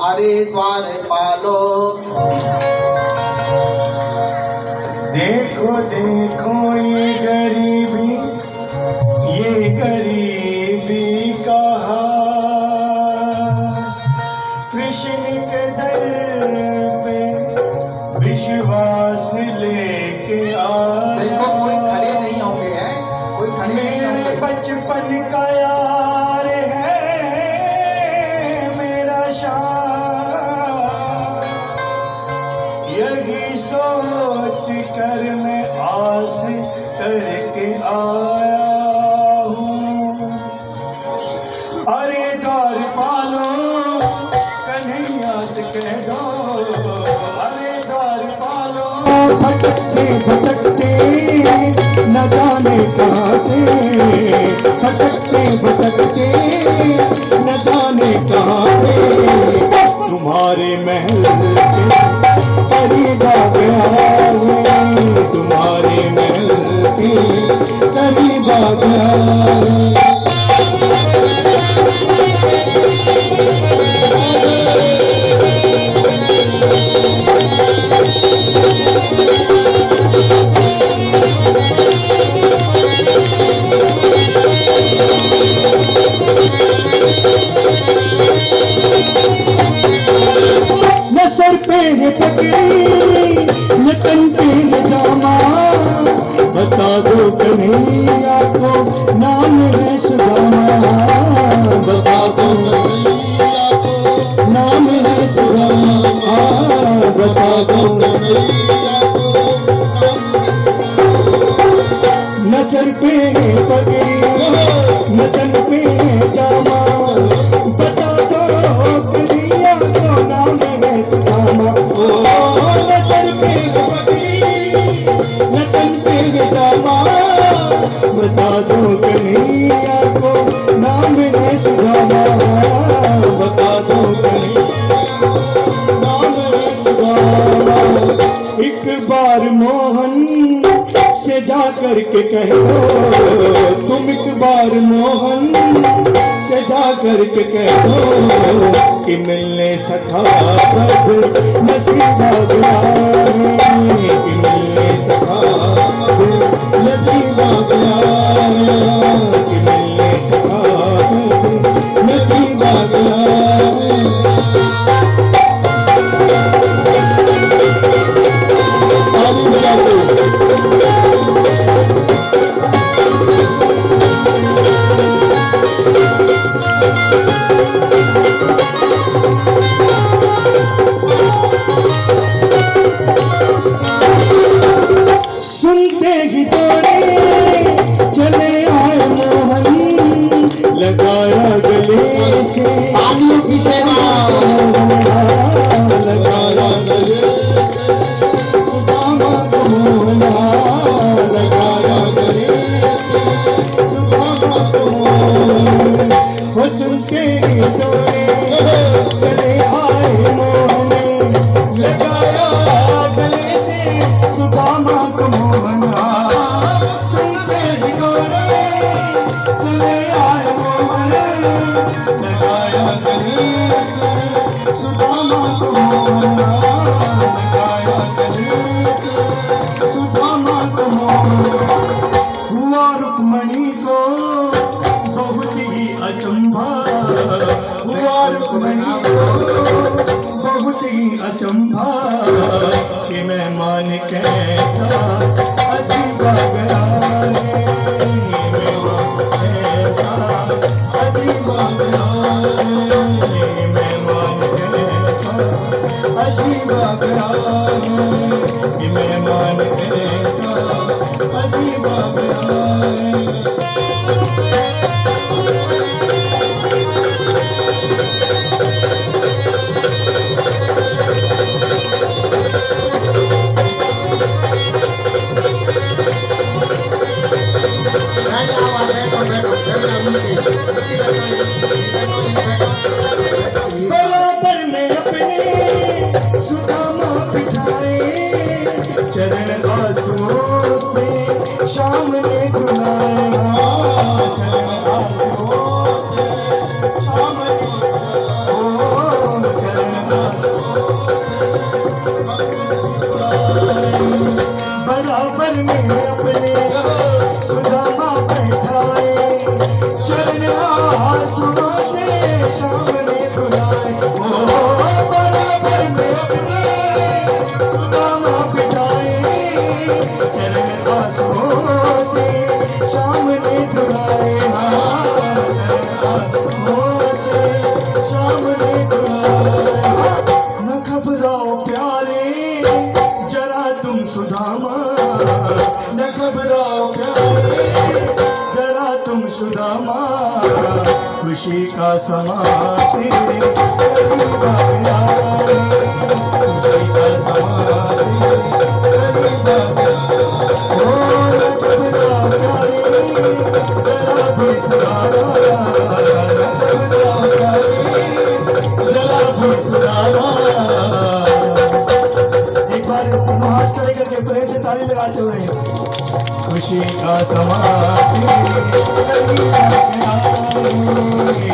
अरे द्वार पालो। देखो देखो ये गरीबी का हाल। कृष्ण के दर पे विश्वास लेके आया। देखो कोई खड़े नहीं होंगे, हैं कोई खड़े नहीं होंगे। मेरे बचपन का यार है मेरा शान, यही सोच कर मैं आस करके आया हूँ। अरे द्वार पालो कन्हैया से कह दो, अरे द्वार पालो। भटकते भटकते न जाने कहाँ से, भटकते भटकते न जाने कहाँ से तुम्हारे महल करीब आ गया है, तुम्हारे महल के करीब आ गया। न सर पे है पगड़ी न तन पे है जामा, बता दो कन्हैया को नाम है सुदामा, बता दो कन्हैया को नाम है सुदामा, बता दो कन्हैया को। न सर पे है पगड़ी न तन पे है जामा, बता दो कन्हैया को नाम है सुदामा। न सर पे है पगड़ी न तन पे है जामा, बता दो कन्हैया को नाम है सुदामा, बता दो कन्हैया को नाम है सुदामा। एक बार मोहन से जा करके कह दो, तुम एक बार मोहन से जा करके कह दो कि मिलने सखा बद नसीब आ गया है, कि मिलने सखा बद नसीब आ गया है, कि मिलने सखा बद नसीब आ गया है। ताली बजा दो। सुनते ही दौड़े चले आए मोहन, लगाया गले से तालियों की सेवा। लगाया गले से सुदामा को मोहना, लगाया गले से सुदामा को मोहना। वो सुनते ही दौड़े चले आए मोहन, लगाया गले से सुदामा को मोहना। सुनते ही दौड़े चले आए मोहन, लगाया गले से सुदामा को मोहना, लगाया गले से सुदामा को मोहना। हुआ रुक्मणी को बहुत ही अचंभा, हुआ रुक्मणी को बहुत ही अचंभा कि मेहमान कैसा अजीब आ गया है, मेहमान कैसा अजीब आ गया है, मेहमान कैसा अजीब आ गया है, मेहमान कैसा अजीब आ गया है। बराबर में अपने सुदामा बिठाए, चरण आंसुओं से शाम ने धुलाया, चरण आंसुओं से शाम ने धुलाया, चरण में अपने सुदामा बैठाए, चरण आंसुओं से शाम ने धुलाए। बराबर में अपने सुदामा बिठाए, चरण आंसुओं से शाम ने धुलाए। शाम ने धुलाए। न घबराओ प्यारे जरा तुम सुदामा, न घबराओ प्यारे जरा तुम सुदामा, खुशी का समा तेरे करीब आ गया, खुशी का समा तेरे करीब आ गया। ओ न घबराओ प्यारे जरा भी सुदामा, एक बार तीनों हाथ खड़े करके प्रेम से ताली लगाते हुए, खुशी का समा तेरे करीब आ गया,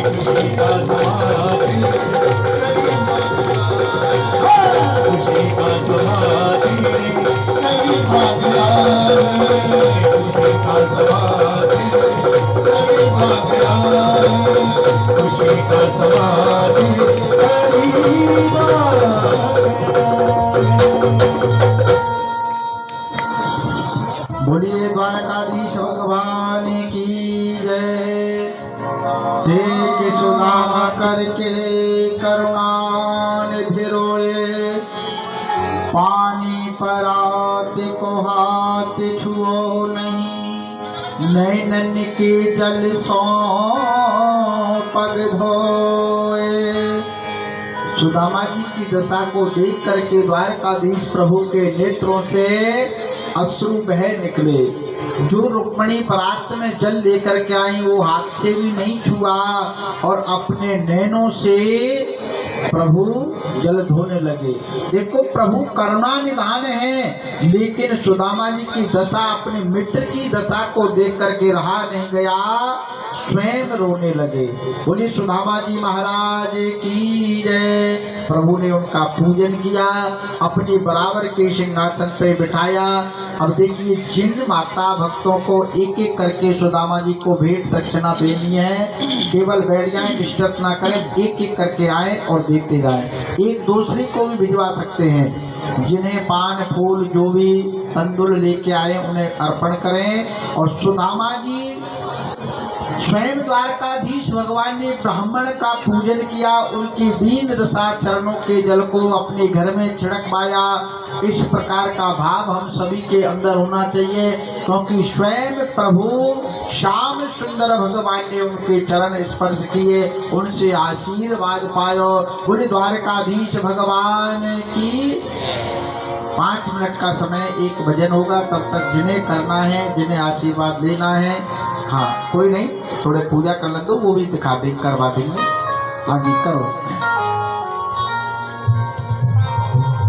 खुशी का समा तेरे करीब आ गया, खुशी का समा तेरे करीब आ गया, खुशी का समा तेरे करीब आ गया, खुशी का समा तेरे करीब आ गया। बोलिए द्वारकाधीश भगवान की जय। देख सुदामा करके करुणानिधि रोए, पानी परात को हाथ छुओ नहीं, नैनन के जल सो पग धोए। सुदामा जी की दशा को देख करके द्वारकाधीश प्रभु के नेत्रों से अश्रु बह निकले। जो रुक्मणी परात में जल लेकर के आई वो हाथ से भी नहीं छुआ और अपने नैनों से प्रभु जल धोने लगे। देखो प्रभु करुणा निधान है, लेकिन सुदामा जी की दशा अपने मित्र की दशा को देख करके रहा नहीं गया, स्वयं रोने लगे। बोले सुदामा जी महाराज की जय। प्रभु ने उनका पूजन किया, अपने बराबर के सिंहासन पे बिठाया। अब देखिए जिन माता भक्तों को एक एक करके सुदामा जी को भेंट दक्षिणा देनी है, केवल बैठ जाएं, डिस्टर्ब ना करें, एक एक करके आए और देते जाएं। एक दूसरे को भी भिजवा सकते हैं। जिन्हें पान फूल जो भी तंदुल लेके आए उन्हें अर्पण करें। और सुदामा जी स्वयं द्वारकाधीश भगवान ने ब्राह्मण का पूजन किया, उनकी दीन दशा चरणों के जल को अपने घर में छिड़क पाया। इस प्रकार का भाव हम सभी के अंदर होना चाहिए, क्योंकि स्वयं प्रभु श्याम सुंदर भगवान ने उनके चरण स्पर्श किए, उनसे आशीर्वाद पायो। बोले द्वारकाधीश भगवान की। 5 मिनट का समय एक भजन होगा, तब तक जिन्हें करना है, जिन्हें आशीर्वाद लेना है, हाँ कोई नहीं, थोड़े पूजा कर ले दो, वो भी दिखा देंगे, करवा देंगे। हाँ जी करो,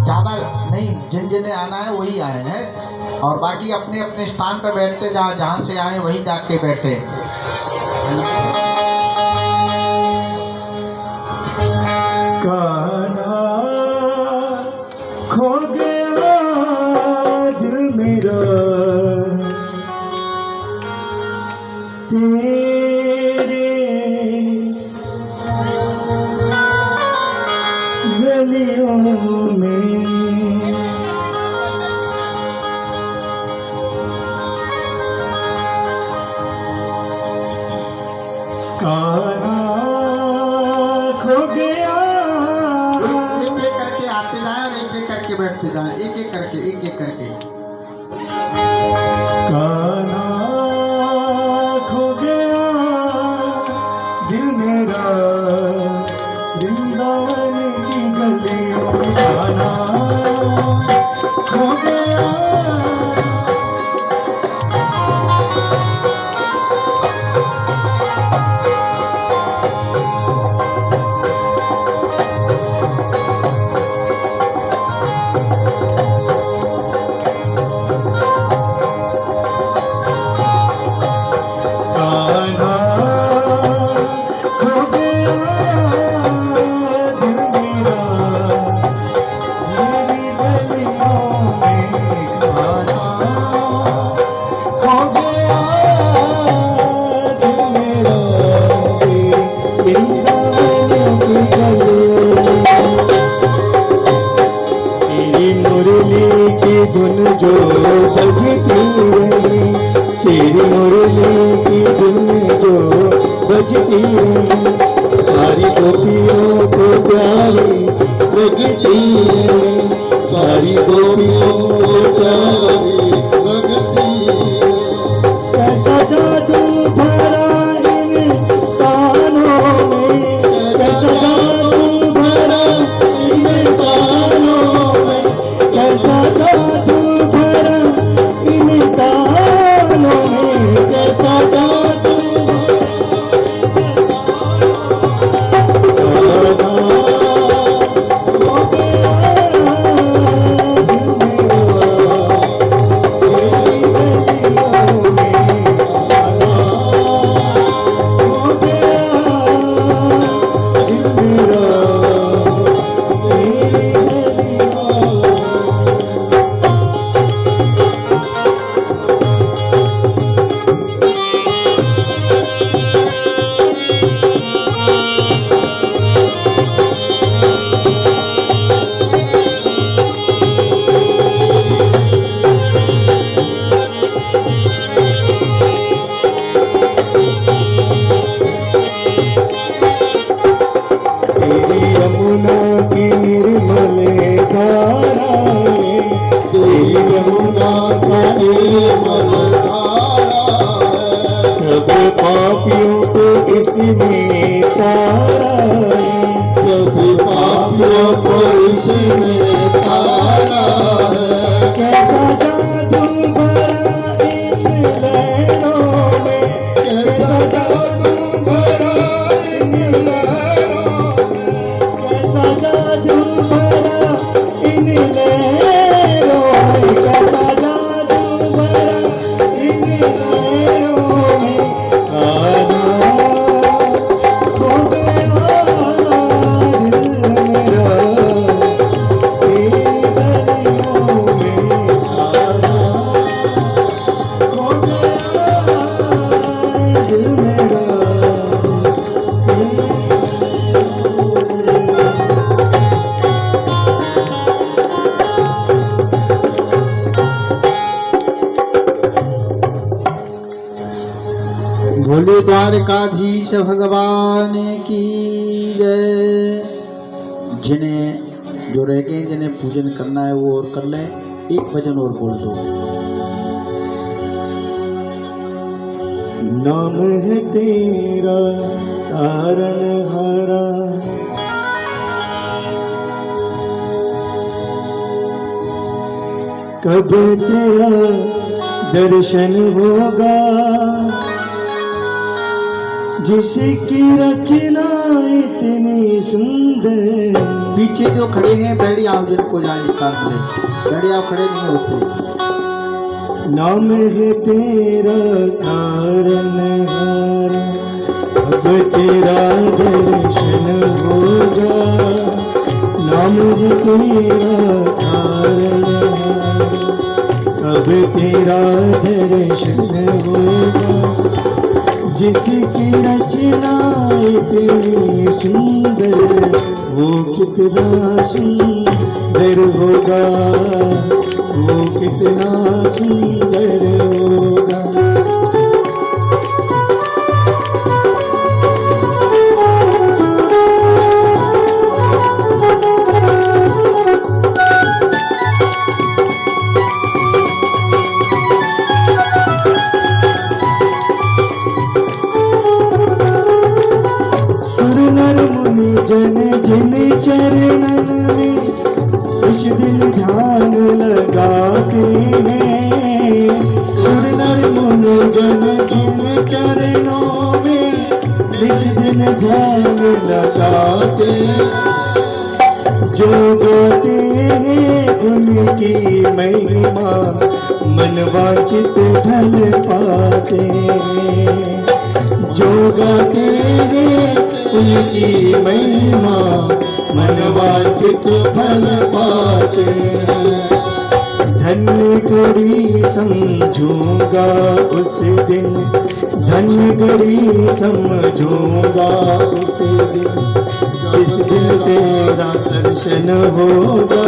ज़्यादा नहीं, जिन जिन्हें आना है वही आए हैं, और बाकी अपने अपने स्थान पर बैठते, जहाँ से आए वहीं जाके बैठे। कान्हा खो गया दिल मेरा तेरे गलियों में। कान्हा खो गया। एक एक करके आते जाएं और एक एक करके बैठते जाएं, एक एक करके, एक एक करके। कान्हा खो गया दिल मेरा वृंदावन की गलियों में। कान्हा खो गया। में तारा है। कैसा जादू भरा इन लहरों में, कैसा जादू भरा इन लहरों में, कैसा जादू भरा इन लहरों में, कैसा जादू भरा इन लहरों में। आना खो गया दिल मेरा तेरी गलियों में। आना खो गया दिल मेरा तेरी भोले द्वारकाधीश भगवान की जय। जिन्हें जो रह गए, जिन्हें पूजन करना है वो और कर लें। एक भजन और बोल दो। नाम है तेरा तारनहारा, कब तेरा दर्शन होगा, जिसकी रचना इतनी सुंदर। पीछे जो खड़े हैं बैठी आओ, जिनको जाए स्थान मिले बैठी आओ, खड़े नहीं होते। नाम है तेरा तारनहारा, अब तेरा दर्शन होगा। नाम है तेरा तारनहारा, अब तेरा दर्शन होगा, जिसकी रचना इतनी सुंदर, वो कितना सुंदर होगा, वो कितना सुंदर होगा। सुर नर मुनि जन जिन चरणन में इस दिन ध्यान लगाते हैं। सुर नर मुनि जन जिन चरणों में इस दिन ध्यान लगाते, जो गाते हैं उनकी महिमा, मन वांछित फल पाते हैं। जो गाते हैं उनकी महिमा, मन वांछित फल पाते हैं। धन्य घड़ी समझूंगा उस दिन, धन्य घड़ी समझूंगा उस दिन, जिस दिन तेरा दर्शन होगा,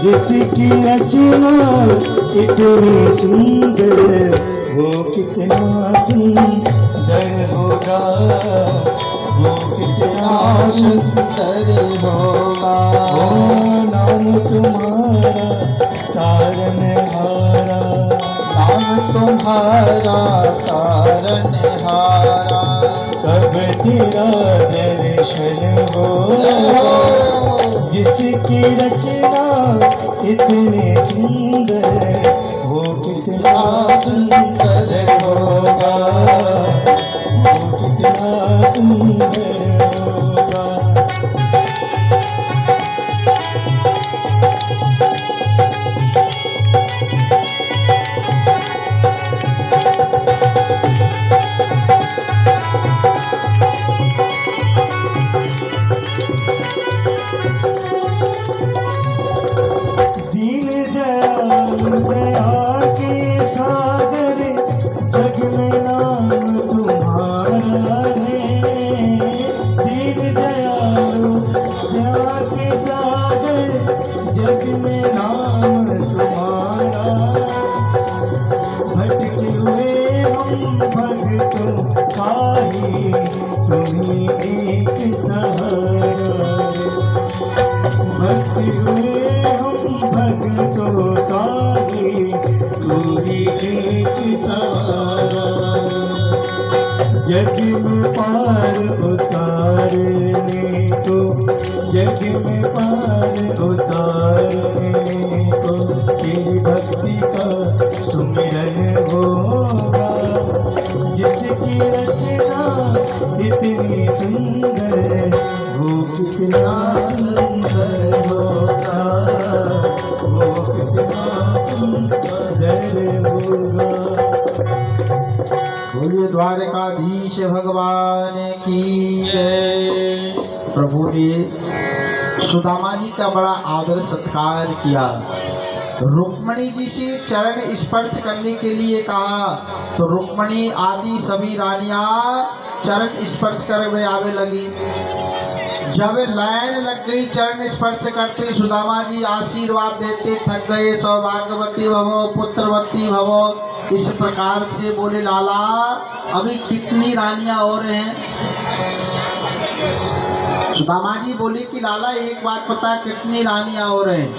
जिसकी रचना इतनी सुंदर, वो कितना सुंदर होगा, वो कितना सुंदर होगा। ओ नाम तुम्हारा तारनहारा, नाम तुम्हारा तारनहारा, कब तेरा दर्शन होगा, जिसकी रचना इतनी सुंदर, वो कितना सुंदर होगा, वो कितना सुंदर होगा। दीन दयाल दया के सागर, जग में नाम तुम्हारा है। दीन दयाल दया के सागर, जग में नाम तुम्हारा। भटके हुए हम भक्तों का ही तुम्ही एक सहारा। भटके हुए हम भक्तों का ही तू ही एक सहारा। जग में पार उतारने को, जग में पार उतारने को तेरी भक्ति का सुमिरन होगा। जिसकी रचना इतनी सुंदर, वो कितना सुंदर होगा, वो कितना सुंदर होगा। बोलिए द्वारकाधीश भगवान की जय। प्रभु ने सुदामा जी का बड़ा आदर सत्कार किया। रुक्मणी जी से चरण स्पर्श करने के लिए कहा तो रुक्मणी आदि सभी रानियां चरण स्पर्श करने आवे लगी। जब लाइन लग गई चरण स्पर्श करते, सुदामा जी आशीर्वाद देते थक गए। सौभाग्यवती भवो पुत्रवती भवो, इस प्रकार से बोले लाला अभी कितनी रानियां और हैं। सुदामा जी बोले कि लाला एक बात पता, कितनी रानियां और हैं।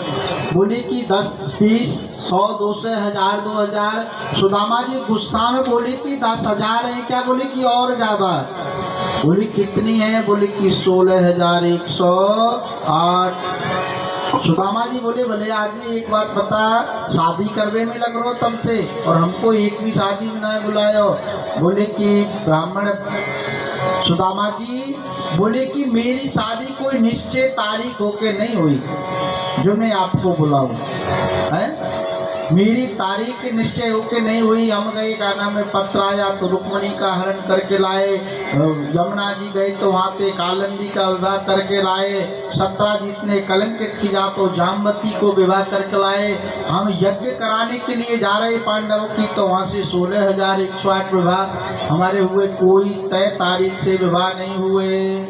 बोले कि 10 20 100 200 1000 2000। सुदामा जी गुस्सा में बोले कि 10,000 है क्या। बोले कि और ज्यादा। बोले कितनी है। बोले कि 16,108। सुदामा जी बोले भले आदमी एक बात बता, शादी करवे में लग रहो तब से, और हमको एक भी शादी में ना बुलायो। बोले कि ब्राह्मण सुदामा जी बोले कि मेरी शादी कोई निश्चय तारीख होके नहीं हुई जो मैं आपको बुलाऊं है। मेरी तारीख निश्चय होके नहीं हुई। हम गए, का नाम है, पत्र आया तो रुक्मणी का हरण करके लाए। यमुना जी गए तो वहाँ पे कालंदी का विवाह करके लाए। 17 जितने कलंकित किया तो जामवती को विवाह करके लाए। हम यज्ञ कराने के लिए जा रहे पांडवों की तो वहाँ से 16,108 विवाह हमारे हुए। कोई तय तारीख से विवाह नहीं हुए।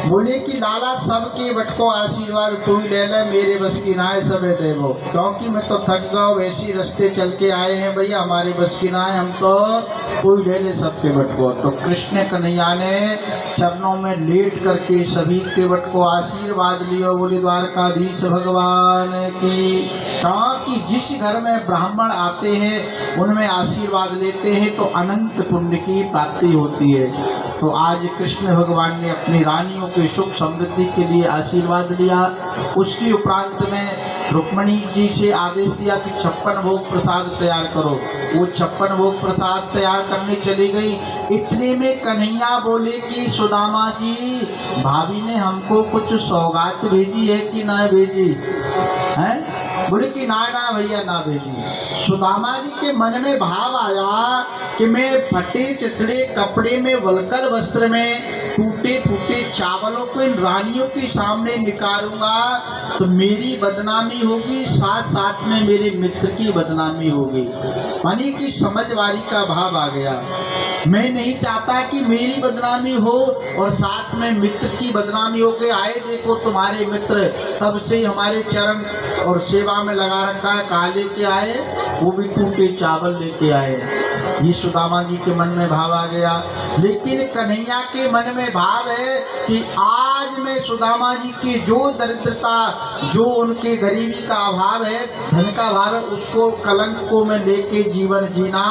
बोले कि लाला सबके बटको आशीर्वाद तू ही ले ले, मेरे बस की ना है सबे देवो, क्योंकि मैं तो थक गया। वैसी रास्ते चल के आए हैं भैया, हमारे बस की ना है, हम तो तू ही ले ले सबके बटको। तो कृष्ण कन्हैया ने चरणों में लेट करके सभी के बटको आशीर्वाद लियो। बोले द्वारकाधीश भगवान की। कहा कि जिस घर में ब्राह्मण आते हैं उनमें आशीर्वाद लेते हैं तो अनंत पुण्य की प्राप्ति होती है। तो आज कृष्ण भगवान ने अपनी रानियों के सुख समृद्धि के लिए आशीर्वाद लिया। उसके उपरांत में रुक्मणी जी से आदेश दिया कि 56 भोग प्रसाद तैयार करो। वो 56 भोग प्रसाद तैयार करने चली गई। इतने में कन्हैया बोले कि सुदामा जी भाभी ने हमको कुछ सौगात भेजी है कि ना भेजी है। बोले कि ना ना भैया ना भेजी। सुदामा जी के मन में भाव आया कि मैं फटे चिथड़े कपड़े में वलकल वस्त्र में टूटे टूटे चावलों को इन रानियों के सामने निकालूंगा तो मेरी बदनामी होगी, साथ साथ में मेरे मित्र की बदनामी होगी। मानी कि समझवारी का भाव आ गया। मैं नहीं चाहता कि मेरी बदनामी हो और साथ में मित्र की बदनामी हो के आए देखो तुम्हारे मित्र तब से हमारे चरण और सेवा में लगा रखा है, कहा लेके आए, वो भी टूटे चावल लेके आए। ये सुदामा जी के मन में भाव आ गया। लेकिन कन्हैया के मन में भाव है कि आज मैं सुदामा जी की जो दरिद्रता, जो उनके गरीबी का अभाव है, धन का अभाव है, उसको कलंक को मैं लेके जीवन जीना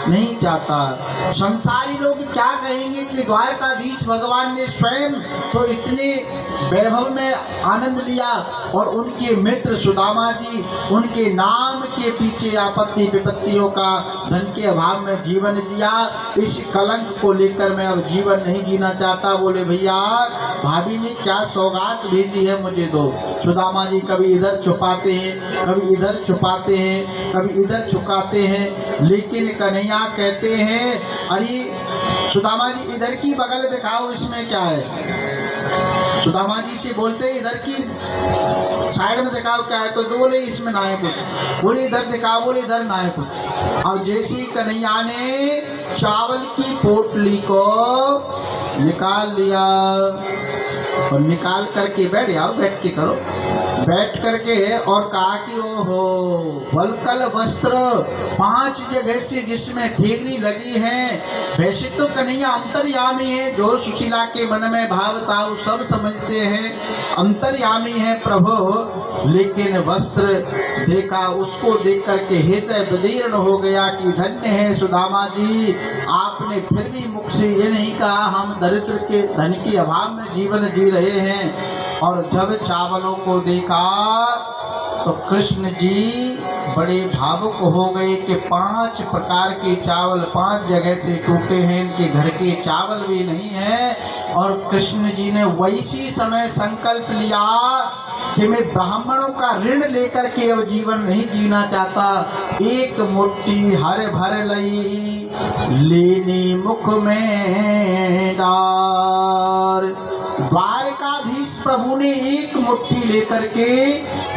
नहीं चाहता। संसारी लोग क्या कहेंगे कि द्वारकाधीश भगवान ने स्वयं तो इतने वैभव में आनंद लिया और उनके मित्र सुदामा जी उनके नाम के पीछे आपत्ति विपत्तियों का धन के अभाव में जीवन जिया। इस कलंक को लेकर मैं अब जीवन नहीं जीना चाहता। बोले भैया भाभी ने क्या सौगात भेजी है मुझे दो। सुदामा जी कभी इधर छुपाते हैं, कभी इधर छुपाते हैं, कभी इधर छुपाते हैं। लेकिन कन्हैया कहते हैं अरे सुदामा जी इधर की बगल दिखाओ, इसमें क्या है। सुदामा जी से बोलते इधर की साइड में दिखाओ क्या है। तो बोले इसमें ना है कुछ। बोले इधर दिखाओ। बोले इधर ना है कुछ। अब जैसे ही कन्हैया ने चावल की पोटली को निकाल लिया और निकाल करके बैठ जाओ, बैठ के करो, बैठ करके और कहा कि ओहो वलकल वस्त्र 5 जगह से जिसमें थेगरी लगी है। वैसे तो कन्हैया अंतर्यामी है, जो सुशीला के मन में भाव था वो सब समझते हैं, अंतर्यामी है प्रभु। लेकिन वस्त्र देखा, उसको देख करके हृदय विदीर्ण हो गया कि धन्य है सुदामा जी, आपने फिर भी मुख से ये नहीं कहा हम दरिद्र के धन के अभाव में जीवन जी रहे हैं। और जब चावलों को देखा तो कृष्ण जी बड़े भावुक हो गए कि 5 प्रकार के चावल 5 जगह से टूटे हैं, इनके घर के चावल भी नहीं हैं। और कृष्ण जी ने वैसी समय संकल्प लिया कि मैं ब्राह्मणों का ऋण लेकर के अब जीवन नहीं जीना चाहता। एक मुट्ठी हर भर लई लेनी मुख में डार। द्वारकाधीश प्रभु ने एक मुट्ठी लेकर के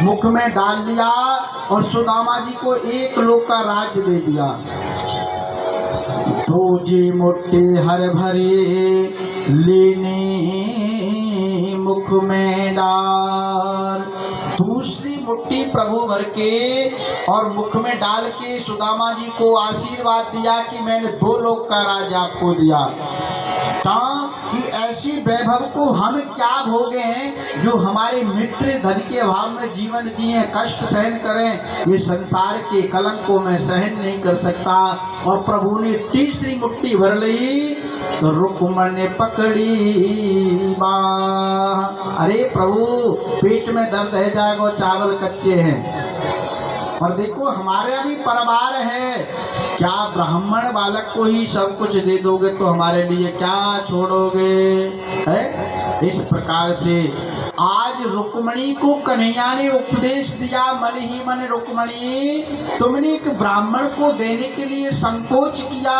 मुख में डाल लिया और सुदामा जी को 1 लोक का राज्य दे दिया। दूजी मुट्ठी हर भरी लेनी मुख में डाल। दूसरी मुट्ठी प्रभु भर के और मुख में डाल के सुदामा जी को आशीर्वाद दिया कि मैंने 2 लोक का राज्य आपको दिया। कि ऐसी वैभव को हम क्या भोगे हैं जो हमारे मित्र धन के अभाव में जीवन जिए, कष्ट सहन करें। ये संसार के कलंक को मैं सहन नहीं कर सकता। और प्रभु ने तीसरी मुट्ठी भर ली तो रुक्मण ने पकड़ी बाह। अरे प्रभु पेट में दर्द है, जागो चावल कच्चे हैं। और देखो हमारे भी परिवार है, क्या ब्राह्मण बालक को ही सब कुछ दे दोगे तो हमारे लिए क्या छोड़ोगे? है इस प्रकार से आज रुक्मणी को कन्हैया ने उपदेश दिया, मन ही मन रुक्मणी तुमने एक ब्राह्मण को देने के लिए संकोच किया,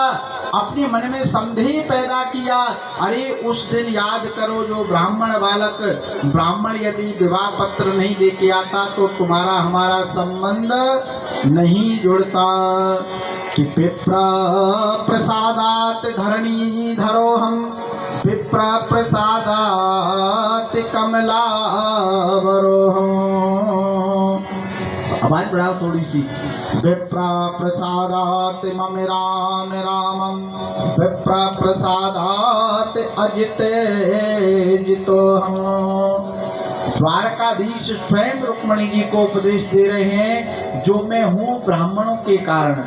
अपने मन में संदेह पैदा किया। अरे उस दिन याद करो जो ब्राह्मण बालक, ब्राह्मण यदि विवाह पत्र नहीं लेके आता तो तुम्हारा हमारा संबंध नहीं जुड़ता। कि विप्र प्रसादात धरणी धरो हम, विप्र प्रसादात कमला वरोहम। आवाज बढ़ाओ थोड़ी सी। विप्र प्रसादात मम राम रामम, विप्र प्रसादात अजिते जितो हम। द्वारकाधीश स्वयं रुक्मणी जी को उपदेश दे रहे हैं, जो मैं हूँ ब्राह्मणों के कारण,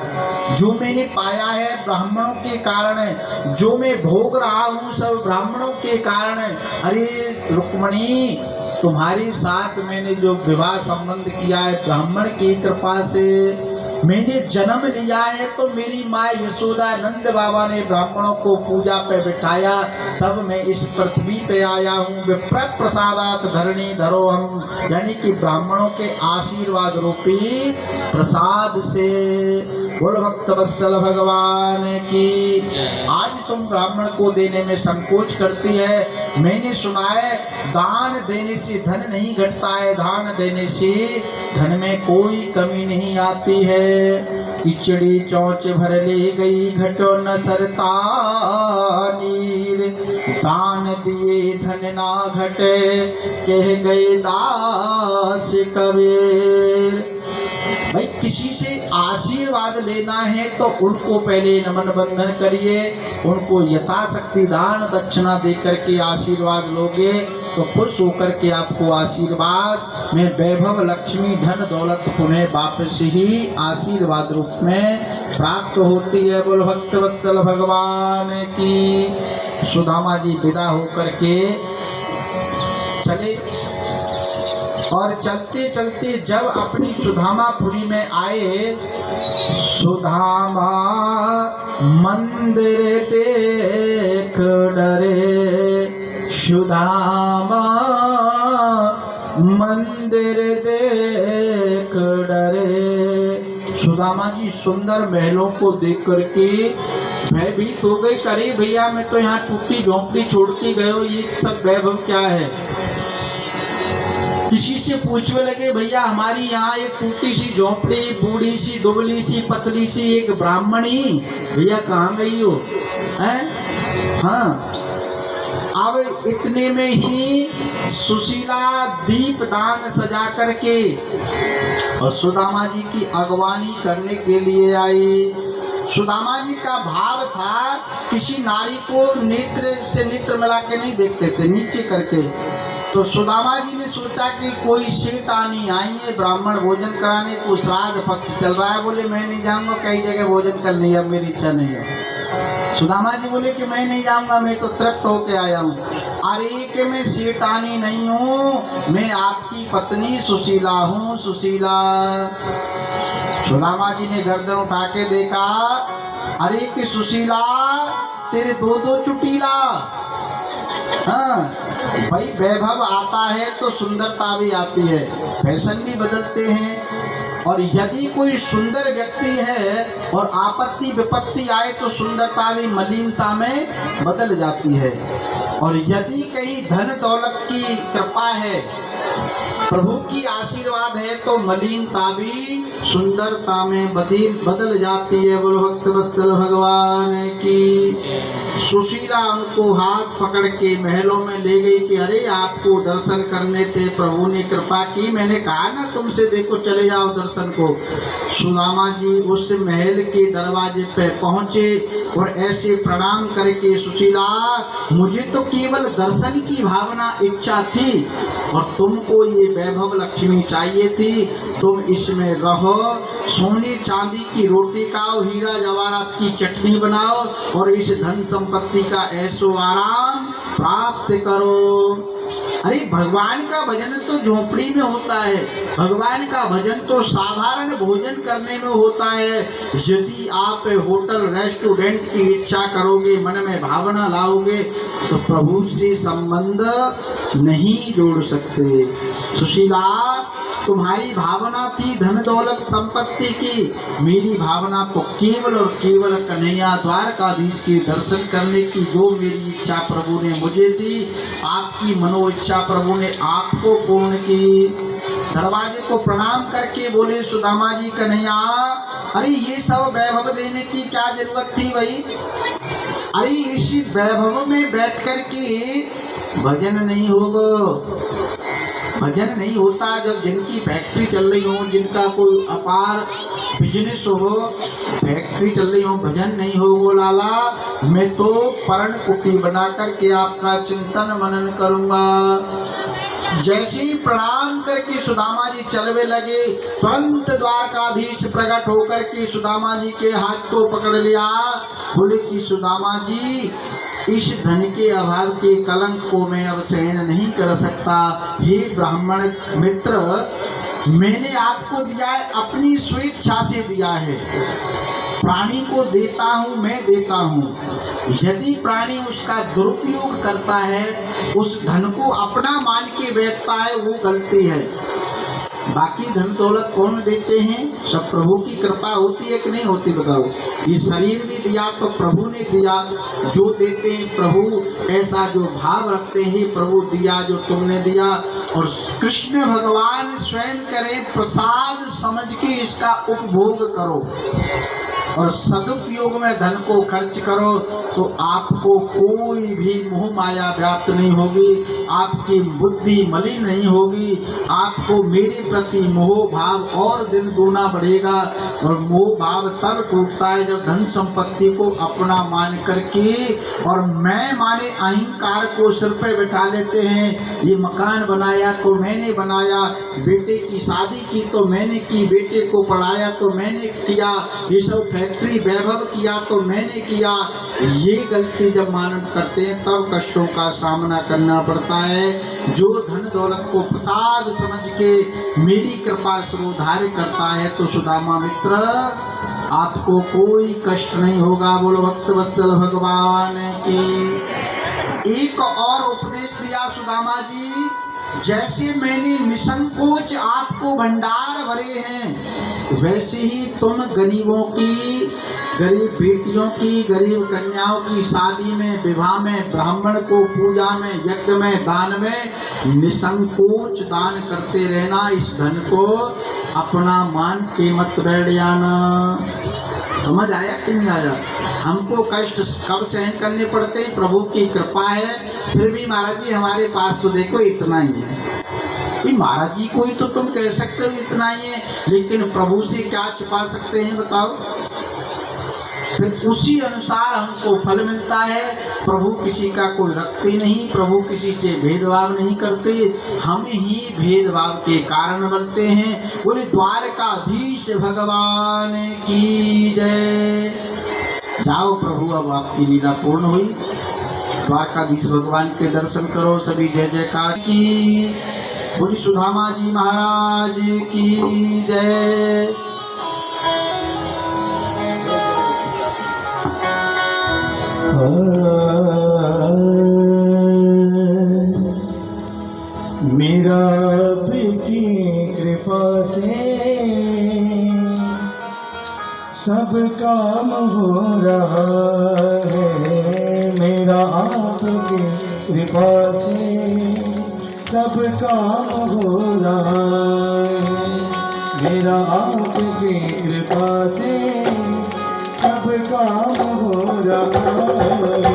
जो मैंने पाया है ब्राह्मणों के कारण, जो मैं भोग रहा हूँ सब ब्राह्मणों के कारण। अरे रुक्मणी तुम्हारे साथ मैंने जो विवाह संबंध किया है ब्राह्मण की कृपा से, मैंने जन्म लिया है तो मेरी माँ यशोदा नंद बाबा ने ब्राह्मणों को पूजा पे बिठाया, तब मैं इस पृथ्वी पे आया हूँ। विप्र प्रसादात धरणी धरो हम, यानी कि ब्राह्मणों के आशीर्वाद रूपी प्रसाद से। बोल भक्त वत्सल भगवान की। आज तुम ब्राह्मण को देने में संकोच करती है। मैंने सुना है दान देने से धन नहीं घटता है, दान देने से धन में कोई कमी नहीं आती है। खिचड़ी चौच भर ले गई घटो न सरता नीर, दान दिए धन ना घटे कह गए दास कबीर। भाई किसी से आशीर्वाद लेना है तो उनको पहले नमन बंधन करिए, उनको यथाशक्ति दान दक्षिणा देकर के आशीर्वाद लोगे तो खुश होकर के आपको आशीर्वाद में वैभव लक्ष्मी धन दौलत पुनः वापस ही आशीर्वाद रूप में प्राप्त होती है। बोल भक्त वत्सल भगवान की। सुदामा जी विदा होकर के चले और चलते चलते जब अपनी सुदामापुरी में आए, सुदामा मंदिर देख डरे, सुदामा मंदिर देख डरे। सुदामा जी सुंदर महलों को देख करके भयभीत हो गए। करे भैया मैं तो यहाँ टूटी झोंपड़ी छोड़ के गए हो, ये सब वैभव क्या है? किसी से पूछने लगे भैया हमारी यहाँ एक टूटी सी झोंपड़ी, बूढ़ी सी दुबली सी पतली सी एक ब्राह्मणी, भैया कहाँ गई हो? हैं? हाँ। अब इतने में ही सुशीला दीप दान सजा करके और सुदामा जी की अगवानी करने के लिए आई। सुदामा जी का भाव था किसी नारी को नेत्र से नेत्र मिला के नहीं देखते थे, नीचे करके। तो सुदामा जी ने सोचा कि कोई सेठानी आई है ब्राह्मण भोजन कराने को, श्राद्ध पक्ष चल रहा है। बोले मैं नहीं जाऊंगा, कई जगह भोजन करनी है, मेरी इच्छा नहीं है। सुदामा जी बोले कि मैं नहीं जाऊंगा, मैं तो तृप्त होके आया हूँ। अरे कि मैं सेठानी नहीं हूँ, मैं आपकी पत्नी सुशीला हूँ, सुशीला। सुदामा जी ने गर्दन उठा के देखा, अरे कि सुशीला तेरे दो दो चुटीला। हाँ भाई, वैभव आता है तो सुंदरता भी आती है, फैशन भी बदलते हैं। और यदि कोई सुंदर व्यक्ति है और आपत्ति विपत्ति आए तो सुंदरता भी मलिनता में बदल जाती है। और यदि कहीं धन दौलत की कृपा है, प्रभु की आशीर्वाद है, तो मलिनता भी सुंदरता में बदल जाती है। बोलो भक्त वत्सल भगवान की। सुशीला उनको हाथ पकड़ के महलों में ले गई कि अरे आपको दर्शन करने थे, प्रभु ने कृपा की, मैंने कहा ना तुमसे, देखो चले जाओ दर्शन को। सुदामा जी उस महल के दरवाजे पे पहुंचे और ऐसे प्रणाम करके, सुशीला मुझे तो केवल दर्शन की भावना इच्छा थी और तुमको ये वैभव लक्ष्मी चाहिए थी, तुम इसमें रहो, सोने चांदी की रोटी खाओ, हीरा जवाहरात की चटनी बनाओ और इस धन संपत्ति का ऐशो आराम प्राप्त करो। अरे भगवान का भजन तो झोपड़ी में होता है, भगवान का भजन तो साधारण भोजन करने में होता है। यदि आप होटल रेस्टोरेंट की इच्छा करोगे, मन में भावना लाओगे, तो प्रभु से संबंध नहीं जोड़ सकते। सुशीला तुम्हारी भावना थी धन दौलत संपत्ति की, मेरी भावना तो केवल और केवल कन्हैया द्वारकाधीश के दर्शन करने की। जो मेरी इच्छा प्रभु ने मुझे दी, आपकी मनो इच्छा प्रभु ने आपको पूर्ण की। दरवाजे को प्रणाम करके बोले सुदामा जी, कन्हैया अरे ये सब वैभव देने की क्या जरूरत थी भाई? अरे इसी वैभव में बैठ कर के भजन नहीं होगा, भजन नहीं होता। जब जिनकी फैक्ट्री चल रही हो, जिनका कोई अपार बिजनेस हो, फैक्ट्री चल रही हो, भजन नहीं हो। वो लाला मैं तो परण कुटी बना करके आपका चिंतन मनन करूँगा। जैसे ही प्रणाम करके सुदामा जी चलवे लगे, तुरंत द्वारकाधीश प्रकट होकर के सुदामा जी के हाथ को पकड़ लिया। बोले कि सुदामा जी, इस धन के अभाव के कलंक को मैं अब सहन नहीं कर सकता। हे ब्राह्मण मित्र, मैंने आपको दिया है, अपनी स्वेच्छा से दिया है। प्राणी को देता हूँ, मैं देता हूँ। यदि प्राणी उसका दुरुपयोग करता है, उस धन को अपना मान के बैठता है, वो गलती है। बाकी धन दौलत कौन देते हैं? सब प्रभु की कृपा होती है कि नहीं होती बताओ? ये शरीर भी दिया तो प्रभु ने दिया, जो देते हैं प्रभु, ऐसा जो भाव रखते हैं, प्रभु दिया जो तुमने दिया। और कृष्ण भगवान स्वयं करें, प्रसाद समझ के इसका उपभोग करो और सदुपयोग में धन को खर्च करो, तो आपको कोई भी मोह माया व्याप्त नहीं होगी, आपकी बुद्धि मलिन नहीं होगी, आपको मेरे प्रति मोह भाव और दिन दूना बढ़ेगा। और मोह भाव तब टूटता है जब धन संपत्ति को अपना मान करके और मैं माने अहंकार को सिर पे बैठा लेते हैं। ये मकान बनाया तो मैंने बनाया, बेटे की शादी की तो मैंने की, बेटे को पढ़ाया तो मैंने किया, ये सब फैक्ट्री वैभव किया तो मैंने किया। ये गलती जब मानव करते हैं तब कष्टों का सामना करना पड़ता है। जो धन दौलत को प्रसाद समझ के मेरी कृपा स्वरूधार्य करता है, तो सुदामा मित्र आपको कोई कष्ट नहीं होगा। बोलो भक्त वत्सल भगवान की। एक और उपदेश दिया सुदामा जी, जैसे मैंने निसंकोच आपको भंडार भरे हैं, वैसे ही तुम गरीबों की, गरीब बेटियों की, गरीब कन्याओं की शादी में, विवाह में, ब्राह्मण को पूजा में, यज्ञ में, दान में निसंकोच दान करते रहना। इस धन को अपना मान के मत बैठ जाना। समझ आया कि नहीं आया? हमको कष्ट कब सहन करने पड़ते हैं? प्रभु की कृपा है। फिर भी महाराज जी हमारे पास तो देखो इतना ही है। महाराज जी को ही तो तुम कह सकते हो इतना ही है, लेकिन प्रभु से क्या छिपा सकते हैं बताओ? फिर उसी अनुसार हमको फल मिलता है। प्रभु किसी का कोई रखते नहीं, प्रभु किसी से भेदभाव नहीं करते, हम ही भेदभाव के कारण बनते हैं। बोले द्वारकाधीश भगवान की जय। जाओ प्रभु, अब आपकी लीला पूर्ण हुई। द्वारकाधीश भगवान के दर्शन करो। सभी जय जयकार की। बोली सुदामा जी महाराज की जय। मेरा आपकी कृपा से सब काम हो रहा है। मेरा आपकी कृपा से सब काम हो रहा है। मेरा आपकी कृपा से सब काम हो रहा है।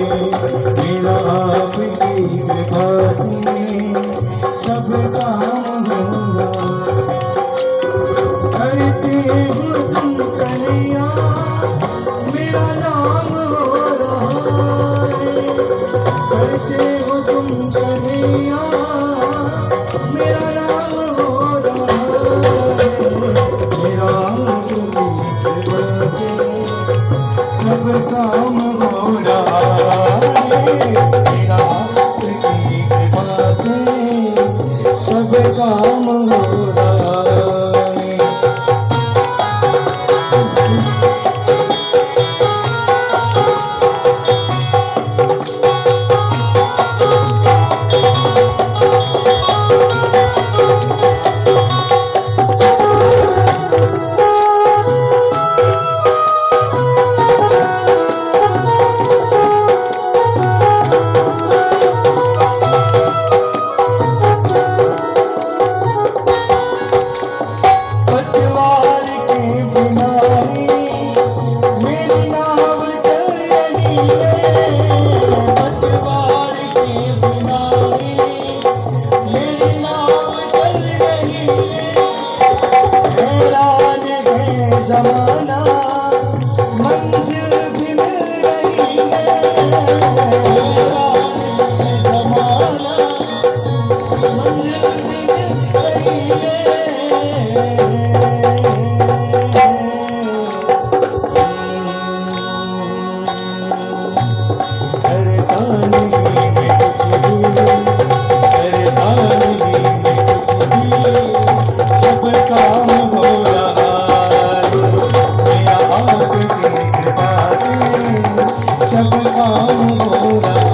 मेरा आपकी कृपा से सब काम हो रहा है। करते हो तुम कन्हैया मेरा नाम हो रहा है। करते हो तुम कन्हैया मेरा नाम हो रहा है। मेरा आपकी कृपा से सब काम हो रहा है। मेरा आपकी कृपा से सब काम हो रहा है। जमाना मंजिल भी मिल रही है। जमाना मंजिल भी मिल रही है। करता नहीं मैं कुछ भी, करता नहीं मैं कुछ भी, सब काम हो रहा। सब काम हो रहा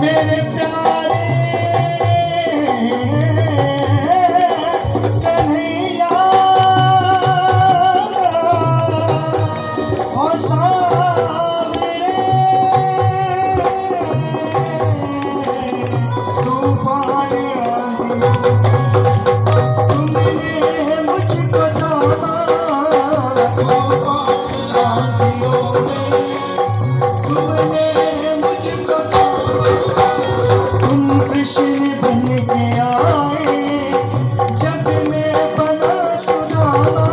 मेरे प्यारे कन्हैया ओ सावरे तूफान तुमने मुझको थामा। तूफान आंधियों में तुमने मुझको कृष्ण बन के आए जब मैं बना सुदामा।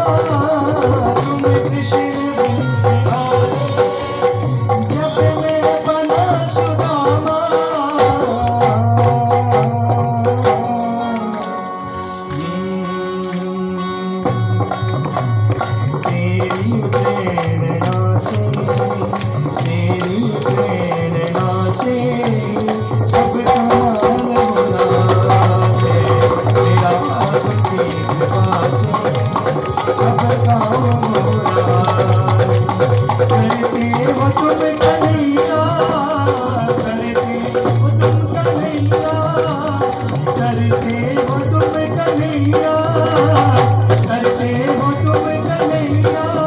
तुम कृष्ण बन के आए जब मैं बना सुदामा। तेरी प्रेरणा से, तेरी प्रेरणा से सब कमाल हो रहा है। मेरा आपकी कृपा से सब काम हो रहा है। करते हो तुम कन्हैया, करते हो तुम कन्हैया, करते हो तुम कन्हैया, करते हो तुम कन्हैया।